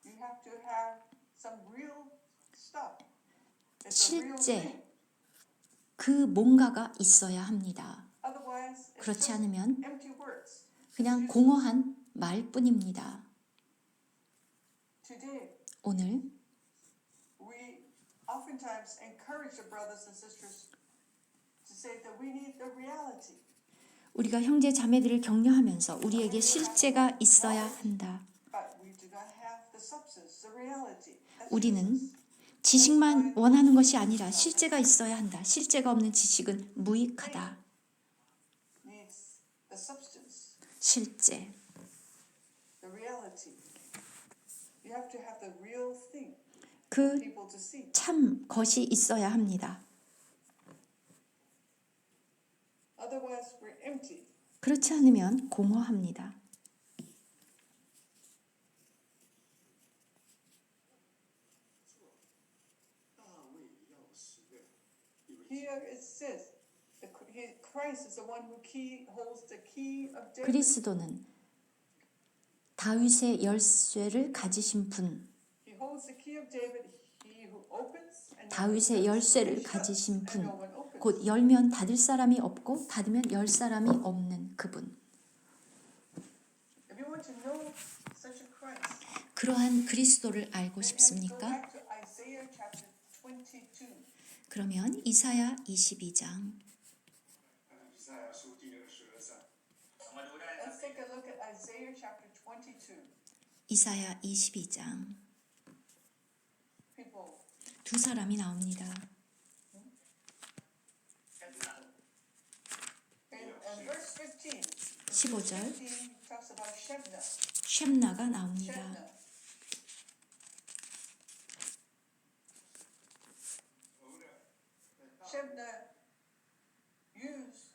You have to have some real stuff. It's a real 실제 thing. 그 뭔가가 있어야 합니다. Otherwise, it's 그렇지 just 않으면 empty words. 그냥 공허한 말뿐입니다. Today, 오늘 we oftentimes encourage the brothers and sisters to say that we need the reality. 우리가 형제 자매들을 격려하면서 우리에게 실제가 있어야 한다. But we do not have the substance, the reality. That's 우리는 Jesus. 지식만 원하는 것이 아니라 실제가 있어야 한다. 실제가 없는 지식은 무익하다. Needs the substance, 실제. the reality. You have to have the real thing 그 for people to see. 참 것이 있어야 합니다. Otherwise, we're empty. 그렇지 않으면 공허합니다. Here it says, Christ is the one who holds the key of David. 그리스도는 다윗의 열쇠를 가지신 분, He holds the key of David. He who opens and no one 다윗의 shuts, 열쇠를 and shuts, 가지신 and 분, no one opens. 곧 열면 닫을 사람이 없고 닫으면 열 사람이 없는 그분. If you want to know such a Christ, 그러한 그리스도를 알고 then you have to go 싶습니까? back to Isaiah chapter 22. 그러면 이사야 22장 以赛亚书第22章。 มาดูได้ครับ Let's take a look at Isaiah chapter 22. 이사야 22장 People, 두 사람이 나옵니다. 15절 15 talks about Shebna. 쉔나가 나옵니다. Shebna. Shebna used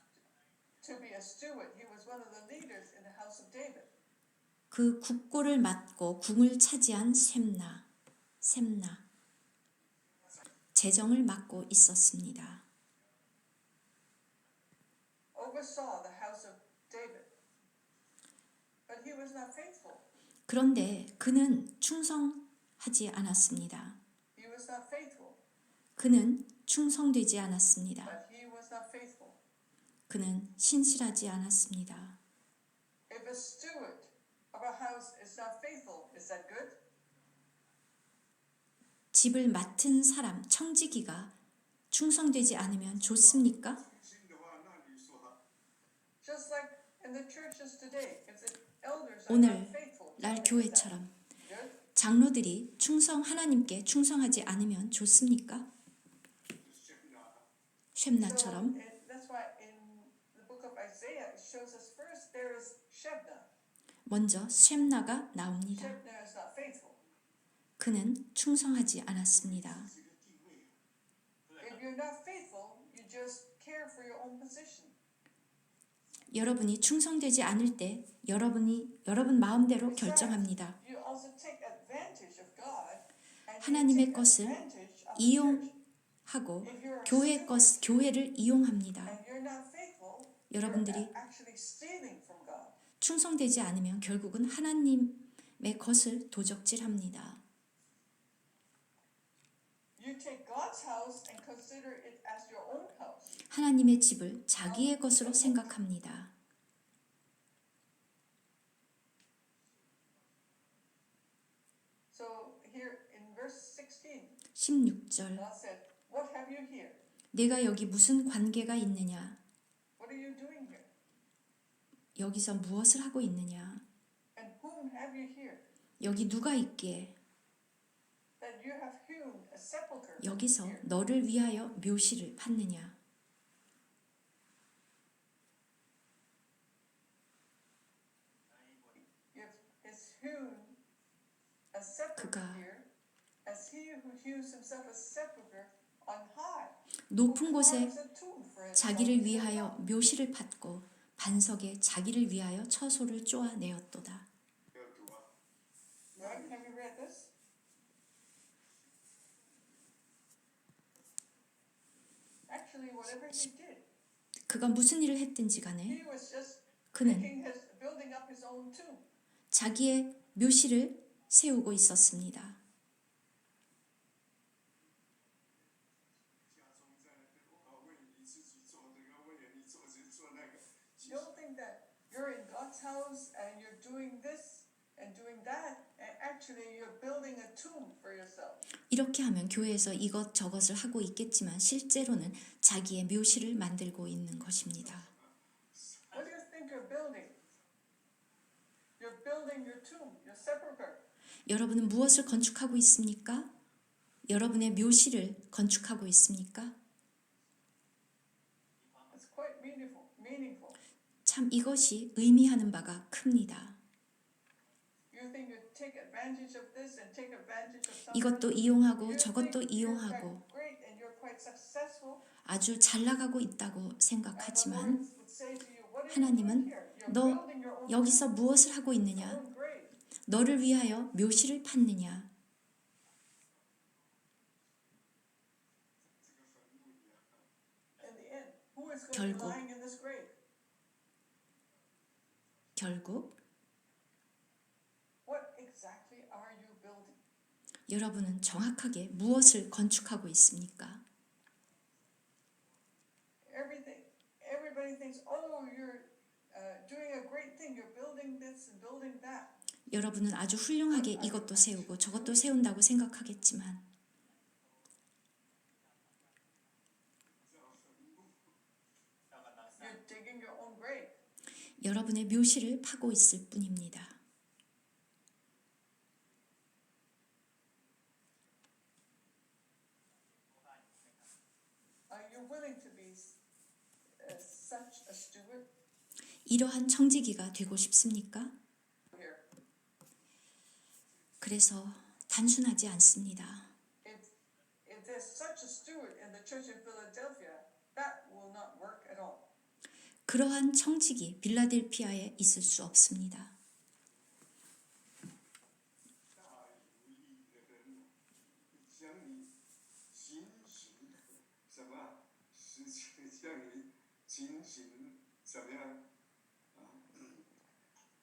to be a steward. He was one of the leaders in the house of David. 그 국고를 맡고 궁을 차지한 셈나 재정을 맡고 있었습니다. Oversaw the house of David. But he was not faithful. 그런데 그는 충성하지 않았습니다. He was not faithful. 그는 충성되지 않았습니다. But he was not faithful. 그는 신실하지 않았습니다. If a steward of a house is not faithful, is that good? 집을 맡은 사람, 청지기가 충성되지 않으면 좋습니까? 心的话，那你说 Just like in the churches today, if the elders are 오늘 not faithful, 날 is that 교회처럼 good? 장로들이 하나님께 충성하지 않으면 좋습니까? 쉔나처럼 That's why in the book of Isaiah it shows us first there is Shebna. 먼저 쉔나가 나옵니다. Shebna is not faithful. 그는 충성하지 않았습니다. If you're not faithful, you just care for your own position. 여러분이 충성되지 않을 때 여러분 마음대로 결정합니다. You also take advantage of God and 하나님의 you take 것을 advantage of the church. 이용하고 교회를 이용합니다. And you're not faithful, 여러분들이 you're actually stealing from God. 충성되지 않으면 결국은 하나님의 것을 도적질합니다. You take God's house and consider it as your own house. 하나님의 집을 자기의 것으로 생각합니다. So here in verse 16, 16절 God said, "What have you here? 내가 여기 무슨 관계가 있느냐? What are you doing here? 여기서 무엇을 하고 있느냐? And whom have you here? 여기 누가 있기에 That you have hewn a sepulchre 여기서 here. 너를 위하여 묘시를 팠느냐? Is hewn a sepulchre 그가 here, as he who hews himself a sepulchre on high. 높은 who 곳에 carves a tomb for himself 자기를 in the 위하여 mountain. 묘시를 팠고 반석에 자기를 위하여 처소를 쪼아내었도다. 要读啊。 Right? Have you read this? Actually, whatever he did, 그가 무슨 일을 했든지 간에 he was just 그는 building up his own tomb. 자기의 묘시를 세우고 있었습니다. 家中在那边，我为你自己做这个，为了你做这做那个。 Don't think that you're in God's house and you're doing this and doing that, and actually you're building a tomb for yourself. 이렇게 하면 교회에서 이것저것을 하고 있겠지만 실제로는 자기의 묘시를 만들고 있는 것입니다. What do you think you're building? You're building your tomb, your sepulchre. 여러분은 무엇을 건축하고 있습니까? 여러분의 묘시를 건축하고 있습니까? It's quite meaningful. 참 이것이 의미하는 바가 큽니다. You think you take advantage of this and take advantage of something. 이것도 이용하고 You 저것도 think you're 이용하고 quite great and you're quite successful. 아주 잘 나가고 있다고 And the 생각하지만 Lord would say to you, what are you 하나님은 doing here? You're 너 building your own 여기서 tomb, 무엇을 하고 your 있느냐? own grave. 너를 위하여 묘시를 팠느냐? In the end, who is going to be 결국. lying in this grave? 결국 What exactly are you building? 여러분은 정확하게 무엇을 건축하고 있습니까? Everybody thinks, oh, you're doing a great thing. You're building this and building that. 여러분은 아주 훌륭하게 이것도 세우고 저것도 세운다고 생각하겠지만 You're digging your own grave. 여러분의 묘시를 파고 있을 뿐입니다. Are you willing to be such a steward? 이러한 청지기가 되고 싶습니까? here. 그래서 단순하지 않습니다. If there's such a steward in the church in Philadelphia, that will not work at all. 그러한 청지기 빌라델피아에 있을 수 없습니다. 大有力的人将你警醒，什么？是将你警醒，怎么样？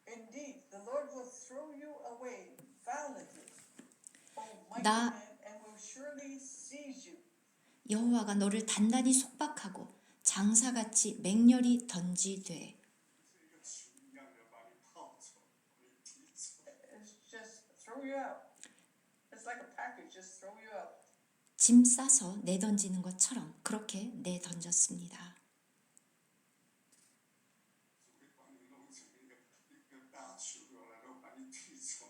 Indeed, the Lord will throw you away violently, O mighty 나- man, and will surely seize you. 여호와가 너를 단단히 속박하고 장사같이 맹렬히 던지되 这个群一样的把你套走，把你提走。 It's just throw you out. It's like a package, just throw you out. 짐 싸서 내던지는 것처럼 그렇게 내던졌습니다. 会把你弄成一个大球，然后把你踢走，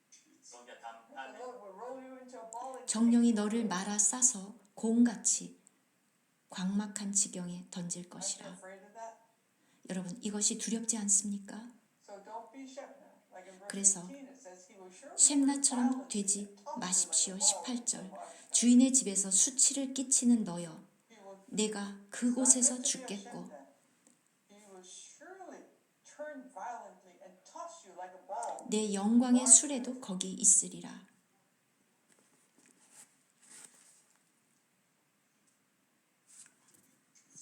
踢 ทร 走。 งจะทำท่าน The Lord will roll you into a ball and 정령이 take you 너를 away. 말아 싸서 공같이 광막한 지경에 던질 Aren't you 것이라. afraid of that? 여러분 이것이 두렵지 않습니까? So don't be Shebna. Like in verse 그래서 18 it says he will surely 셴나처럼 violently 되지 and toss you 마십시오. like a ball 18절. into water. 주인의 집에서 수치를 끼치는 너여 He will 내가 It's 그곳에서 not good to be a 죽겠고 Shebna. He will surely turn violently and toss you like a ball. 내 영광의 수레도 거기 있으리라.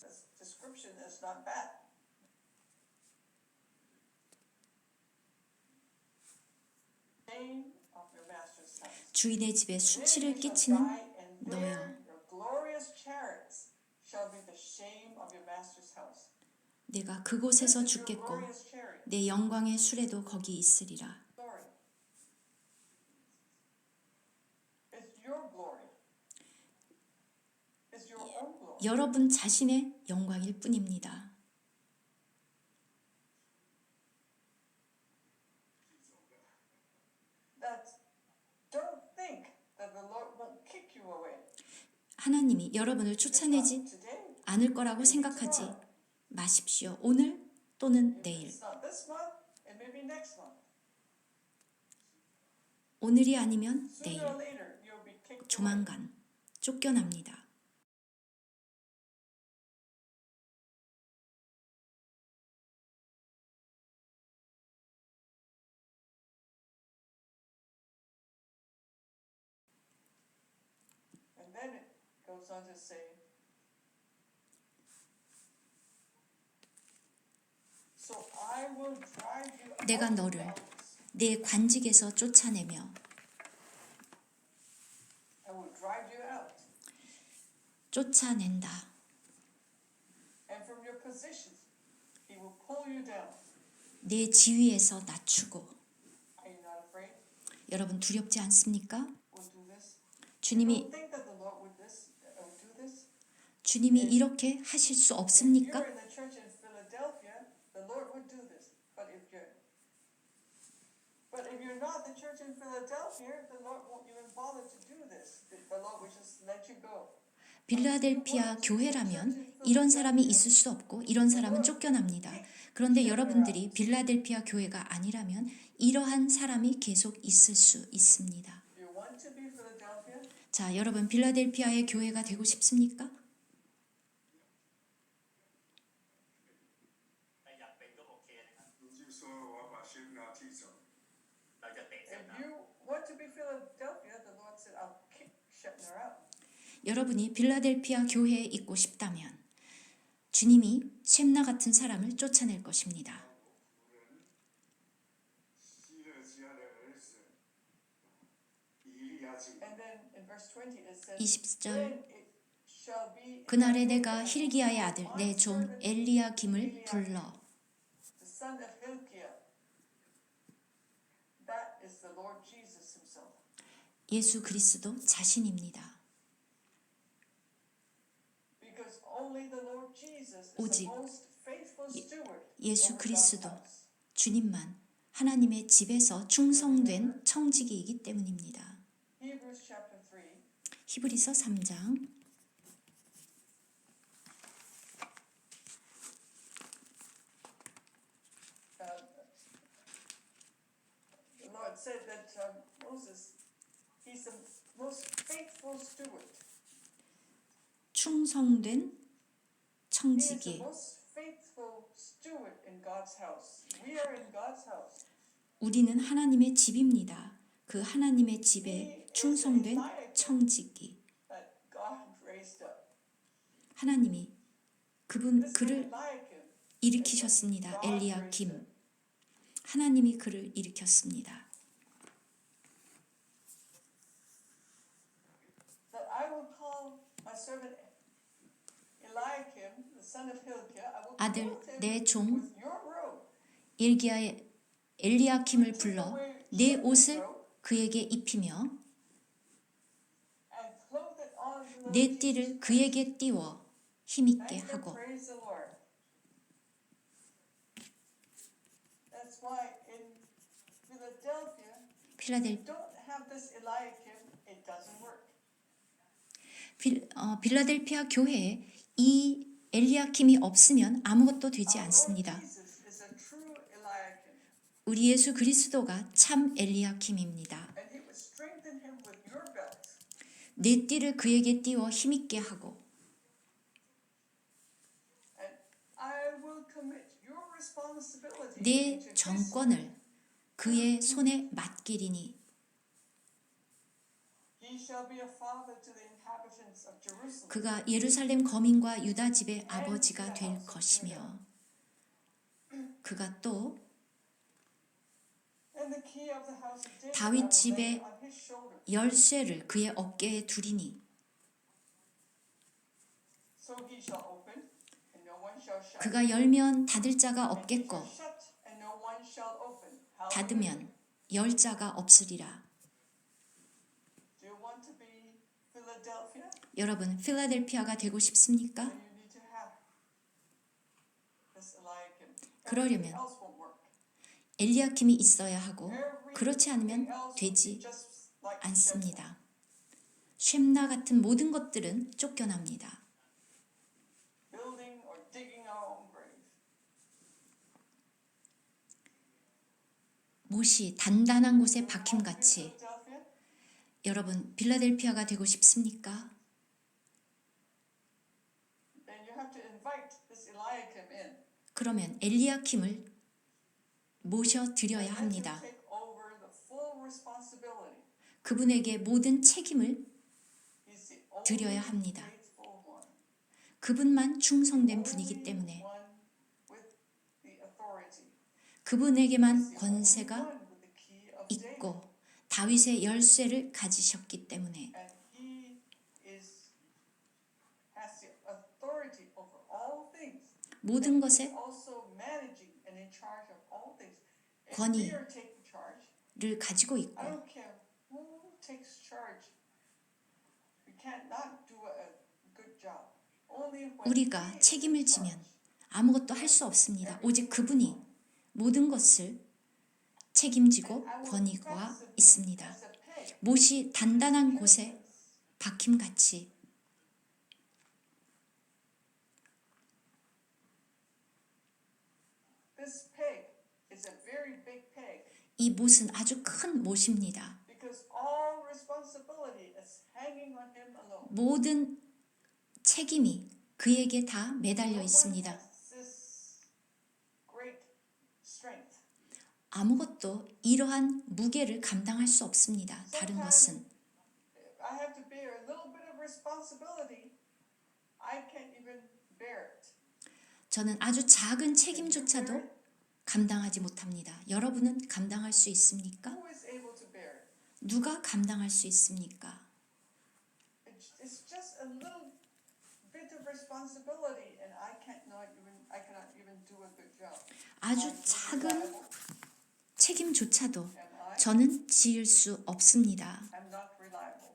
This description is not bad. Shame of your master's house. 주인의 집에 There 수치를 you shall 끼치는 die, and there 너여. your glorious chariots shall be the shame of your master's house. 내가 그곳에서 This is your 죽겠고 glorious chariot. 내 영광의 수레도 거기 있으리라. Glory. It's your glory. It's your own glory. 여러분 자신의 영광일 뿐입니다. That don't think that the Lord won't kick you away. 하나님이 여러분을 It's 쫓아내지 not today. 않을 거라고 생각하지 마십시오. 오늘 또는 내일. It's not this month, and maybe next month. 오늘이 아니면 Sooner 내일. or later, you'll be kicked away. 조만간 쫓겨납니다. And then it goes on to say, so I will drive you 내가 out of 너를 valleys. 내 관직에서 쫓아내며 I will drive you out. 쫓아낸다. And from your positions, he will pull you down. 내 지위에서 낮추고. Are you not afraid? 여러분 두렵지 않습니까? We'll do this. 주님이 Don't think that the Lord would do this. 주님이 이렇게 하실 수 If 없습니까? you're in the church in Philadelphia, the Lord would do this. But if you're not the church in Philadelphia, the Lord won't even bother to do this. The Lord will just let you go. 빌라델피아 교회라면 이런 사람이 있을 수 없고 이런 사람은 쫓겨납니다. 그런데 여러분들이 빌라델피아 교회가 아니라면 이러한 사람이 계속 있을 수 있습니다. You want to be Philadelphia? 자, 여러분 빌라델피아의 교회가 되고 싶습니까? ถ้าอยากเป็นก็โอเคนะครับ 你就说我要把谢娜踢走， เราจะเตะเสร็จ If นะ you want to be Philadelphia, the Lord said, I'll kick Shebner out. 여러분이 빌라델피아 교회에 있고 싶다면 주님이 셴나 같은 사람을 쫓아낼 것입니다. 希勒家的儿子以利亚敬， And then in verse 20 it says, 20절 Then it shall be in 그날에 that day 내가 that 힐기야의 아들 my 내 종 servant 엘리야김을 불러 the son of Hilkiah. That is the Lord Jesus himself. 예수 그리스도 자신입니다. Because only the Lord Jesus is 오직 the most faithful steward 예수 over God's 그리스도 house. 주님만 하나님의 집에서 충성된 청지기이기 때문입니다. Hebrews chapter 3, 히브리서 3장 said that Moses, he's the most faithful steward. 충성된 He is the 청지기. most faithful steward in God's house. We are in God's house. 우리는 하나님의 집입니다. 그 하나님의 집에 충성된 청지기. That God raised up. 하나님이 This 그를 Eliakim, 일으키셨습니다. 엘리야김. 하나님이 그를 일으켰습니다. that I will call my servant Eliakim, the son of Hilkiah, I will 아들 clothe 내 him 종 with your robe. 엘리야킴을 불러 내 옷을 그에게 입히며 And clothe it on the Lord 내 Jesus 띠를 Christ. 그에게 띄워 힘있게 Thank and 하고. praise the Lord. That's why in Philadelphia, 필라델 don't have this Eliakim, it doesn't work. 빌라델피아 교회에 이 엘리야킴이 없으면 아무것도 되지 Our Lord 않습니다. Jesus is a true Eliakim, 우리 예수 그리스도가 참 엘리야킴입니다. and he would strengthen him with your belt. 내 띠를 그에게 띄워 힘있게 하고 And I will commit your responsibility 내 into his 정권을 그의 손에 맡기리니 He shall be a father to the inhabitants of Jerusalem. 그가 예루살렘 거민과 유다 집의 아버지가 될 것이며 그가 또 And the key of the house of David I 다윗 will lay 집의 on his shoulder. 열쇠를 그의 어깨에 두리니 So he shall open, and no one shall shut. 그가 열면 닫을 자가 And he 없겠고 shall shut, and no one shall open. Hallelujah. 닫으면 열 자가 없으리라. Do you want to be Philadelphia? 여러분 필라델피아가 되고 싶습니까? Then you need to have this Eliakim. 그러려면 Everything else won't work. 엘리야킴이 있어야 하고 Everything 그렇지 않으면 else will 되지 be just like 않습니다. 쉔나 같은 모든 것들은 쫓겨납니다. building or digging our own grave. 못이 단단한 곳에 박힘같이 Philadelphia? 여러분 빌라델피아가 되고 싶습니까? Then you have to invite this Eliakim in. 그러면 엘리야킴을 모셔 드려야 Let him 합니다. take over the full responsibility. 그분에게 모든 책임을 He's the only 드려야 합니다. faithful one. 그분만 충성된 분이기 Only 때문에 one with the authority. 그분에게만 He's the only 권세가 one with the key of David. 있고 다윗의 열쇠를 가지셨기 때문에 And he has the authority over all things. 모든 And 것에 he's also managing and in charge of all things. If 권위. we are taking charge, 를 가지고 있고 I don't care who takes charge. We can't not do a good job. Only when 우리가 he is in 책임을 지면 charge. 아무것도 할 수 없습니다. 오직 그분이 모든 것을 책임지고 I will 권위가 fasten him 있습니다. as a peg. 못이 단단한 곳에 박힘같이 This peg is a very big peg 이 못은 아주 큰 못입니다. because all responsibility is hanging on him alone. 모든 책임이 그에게 다 No 매달려 one 있습니다. has this great strength. 아무것도 이러한 무게를 감당할 수 없습니다. 다른 것은 I have to bear a little bit of responsibility. I can't even bear it. 저는 아주 작은 책임조차도 감당하지 못합니다. 여러분은 감당할 수 있습니까? Who is able to bear it? 누가 감당할 수 있습니까? It's just a little bit of responsibility, and I cannot even do a good job. 아주 I'm 작은 reliable. 책임조차도 Am I? 저는 지을 수 없습니다. I'm not reliable.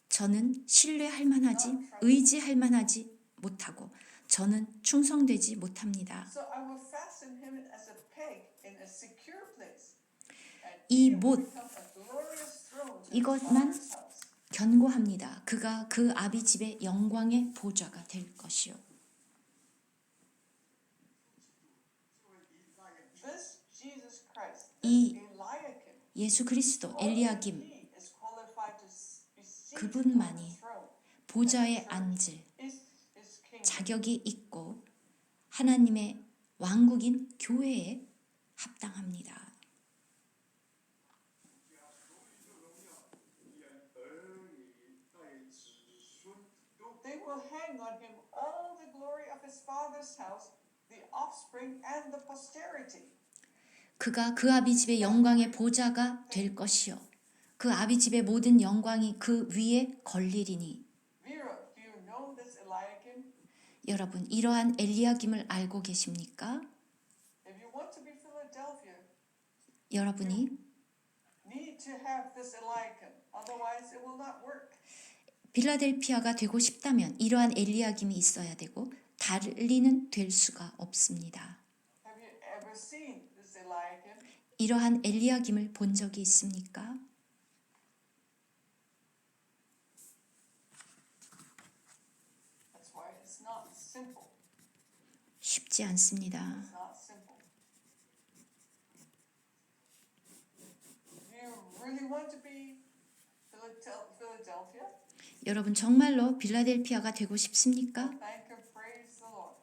저는 신뢰할 만하지, 의지할 만하지 못하고 저는 충성되지 못합니다. So I will fasten him as a peg in a secure place. And 이 he will 못, become a glorious throne to his 이것만 father's house. 견고합니다. 그가 그 아비 집의 영광의 보좌가 될 것이요. This Jesus Christ, 이 this Eliakim, 예수 그리스도, Only 엘리야김 he is qualified to be seated on 그분만이 the throne. 보좌에 앉을 Is his kingdom. 자격이 있고 하나님의 왕국인 교회에 합당합니다. They will hang on him all the glory of his father's house, the offspring and the posterity. 그가 그 아비 집의 영광의 보좌가 될 것이요 그 아비 집의 모든 영광이 그 위에 걸리리니. Vera, do you know this Eliakim? 여러분 이러한 엘리야김을 알고 계십니까? If you want to be Philadelphia, 여러분이 need to have this Eliakim. Otherwise, it will not work. 빌라델피아가 되고 싶다면 이러한 엘리야김이 있어야 되고 달리는 될 수가 없습니다. Have you ever seen this Eliakim? 이러한 엘리야김을 본 적이 있습니까? That's why it's not simple. 쉽지 않습니다. It's not simple. Do you really want to be Philadelphia? 여러분 정말로 빌라델피아가 되고 싶습니까? Thank and praise the Lord.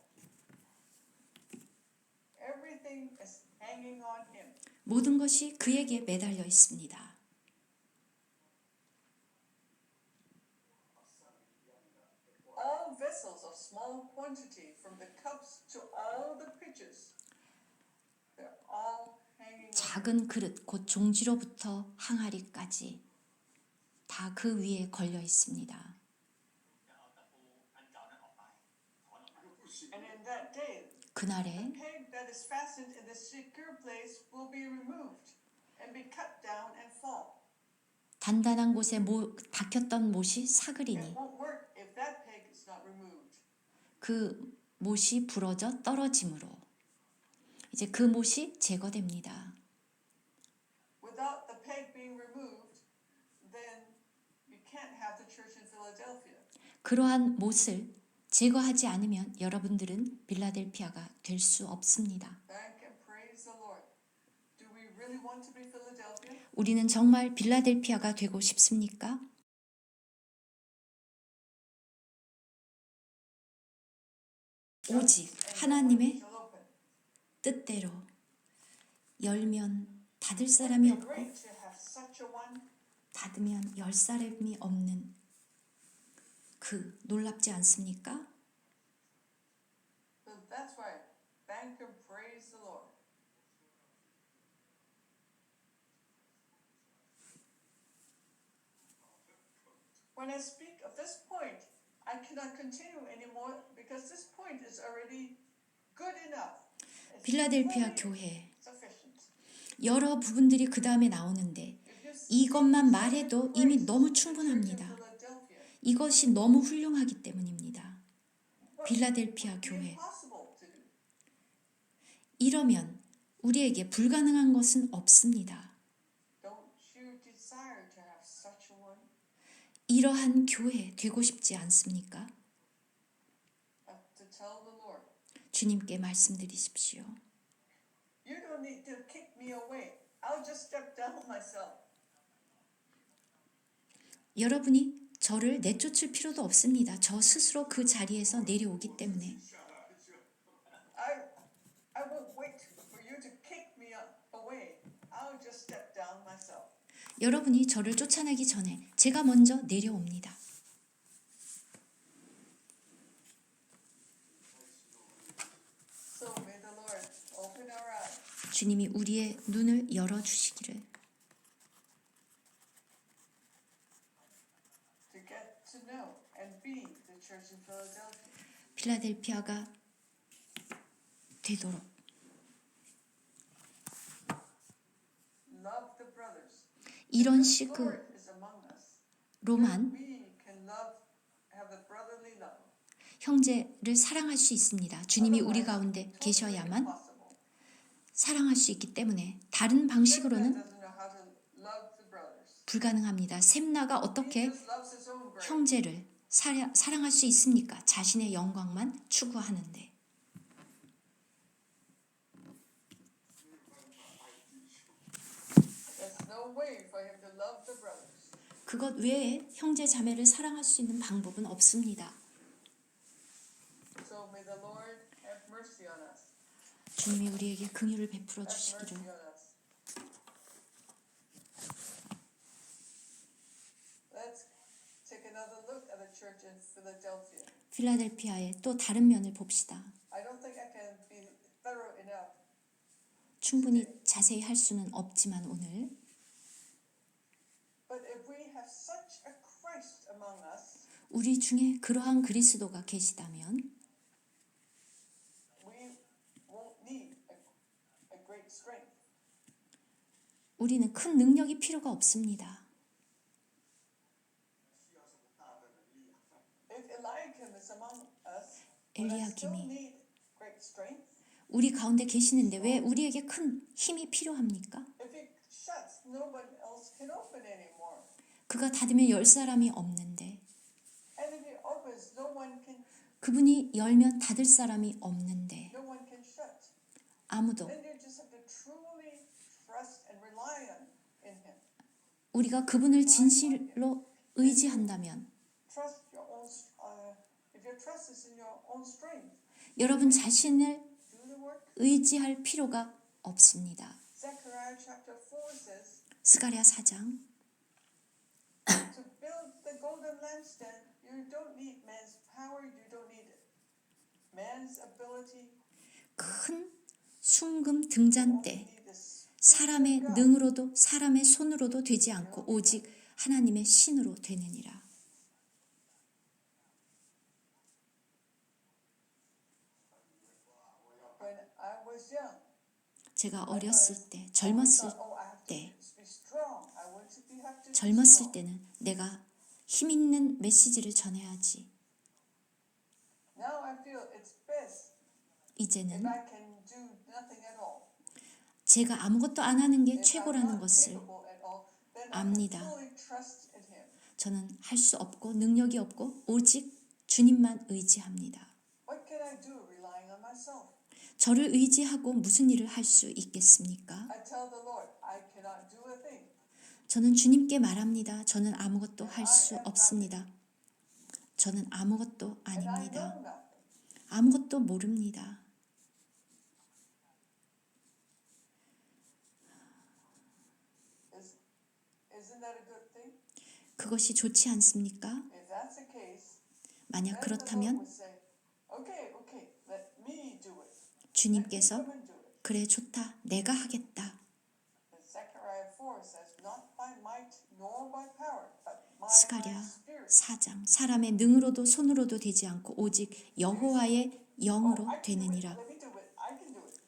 Everything is hanging on him. 모든 것이 그에게 매달려 있습니다. All vessels of small quantity, from the cups to all the pitchers, they're all hanging on. 작은 그릇 곧 종지로부터 항아리까지 다 그 위에 걸려 있습니다. จะเอาตะปูอันเก่านั้นออกไปถอนออกไป And in that day, 그날에 the peg that is fastened in the secure place will be removed and be cut down and fall. 단단한 곳에 박혔던 못이 It 사그리니 won't work if that peg is not removed. 그 못이 부러져 떨어짐으로 이제 그 못이 제거됩니다. Without the peg being removed, then you can't have the church in Philadelphia. 그러한 못을 제거하지 않으면 여러분들은 빌라델피아가 될 수 없습니다. Thank and praise the Lord. Do we really want to be Philadelphia? 우리는 정말 빌라델피아가 되고 싶습니까? 오직 하나님의 Shall open. 뜻대로 열면 닫을 사람이 It'd be 없고 great to have such a one. 닫으면 열 사람이 없는 그 놀랍지 않습니까? So that's why thank and praise the Lord. When I speak of this point, I cannot continue anymore because this point is already good enough. It's 빌라델피아 fully 교회 sufficient. 여러 부분들이 그 다음에 나오는데 If you 이것만 말해도 이미 grace 너무 of the church in 충분합니다. Philadelphia, 이것이 너무 훌륭하기 때문입니다. what 빌라델피아 would be 교회 impossible to do? 이러면 우리에게 불가능한 것은 없습니다. Don't you desire to have such a one? 이러한 교회 되고 싶지 않습니까? To tell the Lord, 주님께 말씀드리십시오. you don't need to kick me away. I'll just step down myself. 여러분이 저를 내쫓을 필요도 없습니다. 저 스스로 그 자리에서 내려오기 때문에 I won't wait for you to kick me away. I'll just step down myself. 여러분이 저를 쫓아내기 전에 제가 먼저 내려옵니다. So may the Lord open our eyes 주님이 우리의 눈을 열어주시기를 to get to know and be the church in Philadelphia. 필라델피아가 되도록 Love the brothers. 이런 The 식으로만 Lord is among us. We can have a brotherly love. 형제를 사랑할 수 있습니다. 주님이 우리 Otherwise, 가운데 totally 계셔야만 impossible. 사랑할 수 있기 때문에 다른 방식으로는 Doesn't know how to love the brothers. 불가능합니다. 샘나가 He 어떻게 just loves his own brother. 형제를 사랑할 수 있습니까? 자신의 영광만 추구하는데. There's no way for him to love the brothers. 그것 외에 형제 자매를 사랑할 수 있는 방법은 없습니다. So may the Lord have mercy on us. 주님이 우리에게 긍휼을 베풀어 Have mercy 주시기를. on us. Let's take another look at the church in Philadelphia. 필라델피아의 또 다른 면을 봅시다. I don't think I can be thorough enough. 충분히 자세히 할 수는 없지만 오늘 But if we have such a Christ among us, 우리 중에 그러한 그리스도가 계시다면 we won't need a great strength. 우리는 큰 능력이 필요가 없습니다. If Eliakim is among us, will I still 엘리야김이 need great strength? 우리 가운데 계시는데 왜 우리에게 큰 힘이 필요합니까? If he shuts, no one else can open anymore. 그가 닫으면 열 사람이 없는데 And if he opens, no one can 그분이 열면 닫을 사람이 없는데 shut. 아무도 Then you just have to truly trust and rely in him. 우리가 그분을 진실로 의지한다면 Trust your own. If your trust is in your own strength, 여러분 자신을 do the work. 의지할 필요가 없습니다. Zechariah chapter 4 says, 스가랴 4장 to build the golden lampstand, you don't need man's power, you don't need man's ability, 큰 순금 you 등잔대 need this. 사람의 능으로도 사람의 손으로도 되지 않고 오직 하나님의 신으로 되느니라. When I was young, 제가 어렸을 때, I 젊었을 thought, oh, I have to 때, be strong. I want to have to be 젊었을 strong. 때는 내가 힘 있는 메시지를 전해야지. Now I feel it's best if 이제는 I can do nothing at all. 제가 아무것도 안 하는 게 If I'm 최고라는 not 것을 capable at all, then I can 압니다. fully trust in him. 저는 할 수 없고 능력이 없고 오직 주님만 의지합니다. What can I do relying on myself? 저를 의지하고 무슨 일을 할 수 있겠습니까? I tell the Lord, I cannot do a thing. 저는 주님께 말합니다. 저는 아무것도 할 수 없습니다. 저는 아무것도 And I know 아닙니다. nothing. 아무것도 모릅니다. Isn't that a good thing? 그것이 좋지 않습니까? If that's the case, 만약 then the Lord 그렇다면 would say, okay, let me do it. 주님께서 Let me come and do it. 그래 좋다. 내가 하겠다. And Zechariah 4 says, not by might nor by power, but by 스가랴 my spirit. 4장 사람의 능으로도 손으로도 되지 않고 오직 여호와의 영으로 I can do it. 되느니라. Let me do it. I can do it.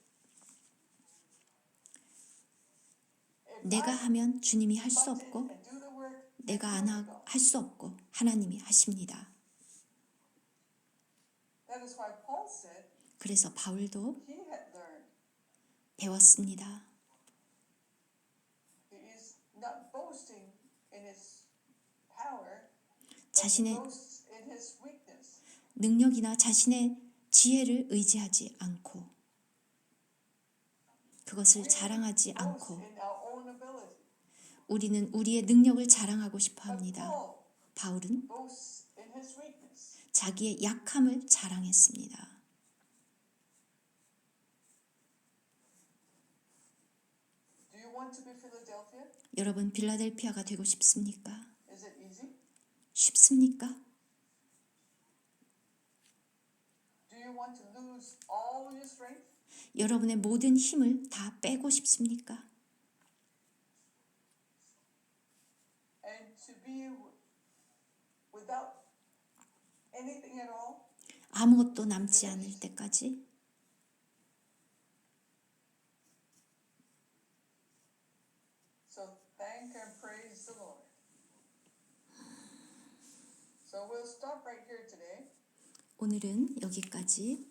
If 내가 I 하면 주님이 할 수 butt in 없고 and do the work, 내가 then 안 you go. 할 수 없고 하나님이 하십니다. That is why Paul said 그래서 바울도 he had learned. 배웠습니다. He is not boasting in his power, but he 자신의 boasts in his weakness. 능력이나 자신의 지혜를 의지하지 않고 그것을 자랑하지 Boast 않고 in our own ability. 우리는 우리의 능력을 자랑하고 싶어 But 합니다. Paul 바울은 boasts in his weakness. 자기의 약함을 자랑했습니다. Do you want to be Philadelphia? 여러분 빌라델피아가 되고 싶습니까? Is it easy? 쉽습니까? Do you want to lose all your strength? 여러분의 모든 힘을 다 빼고 싶습니까? And to be without anything at all? 아무것도 남지 않을 때까지 So thank and praise the Lord. So we'll stop right here today. 오늘은 여기까지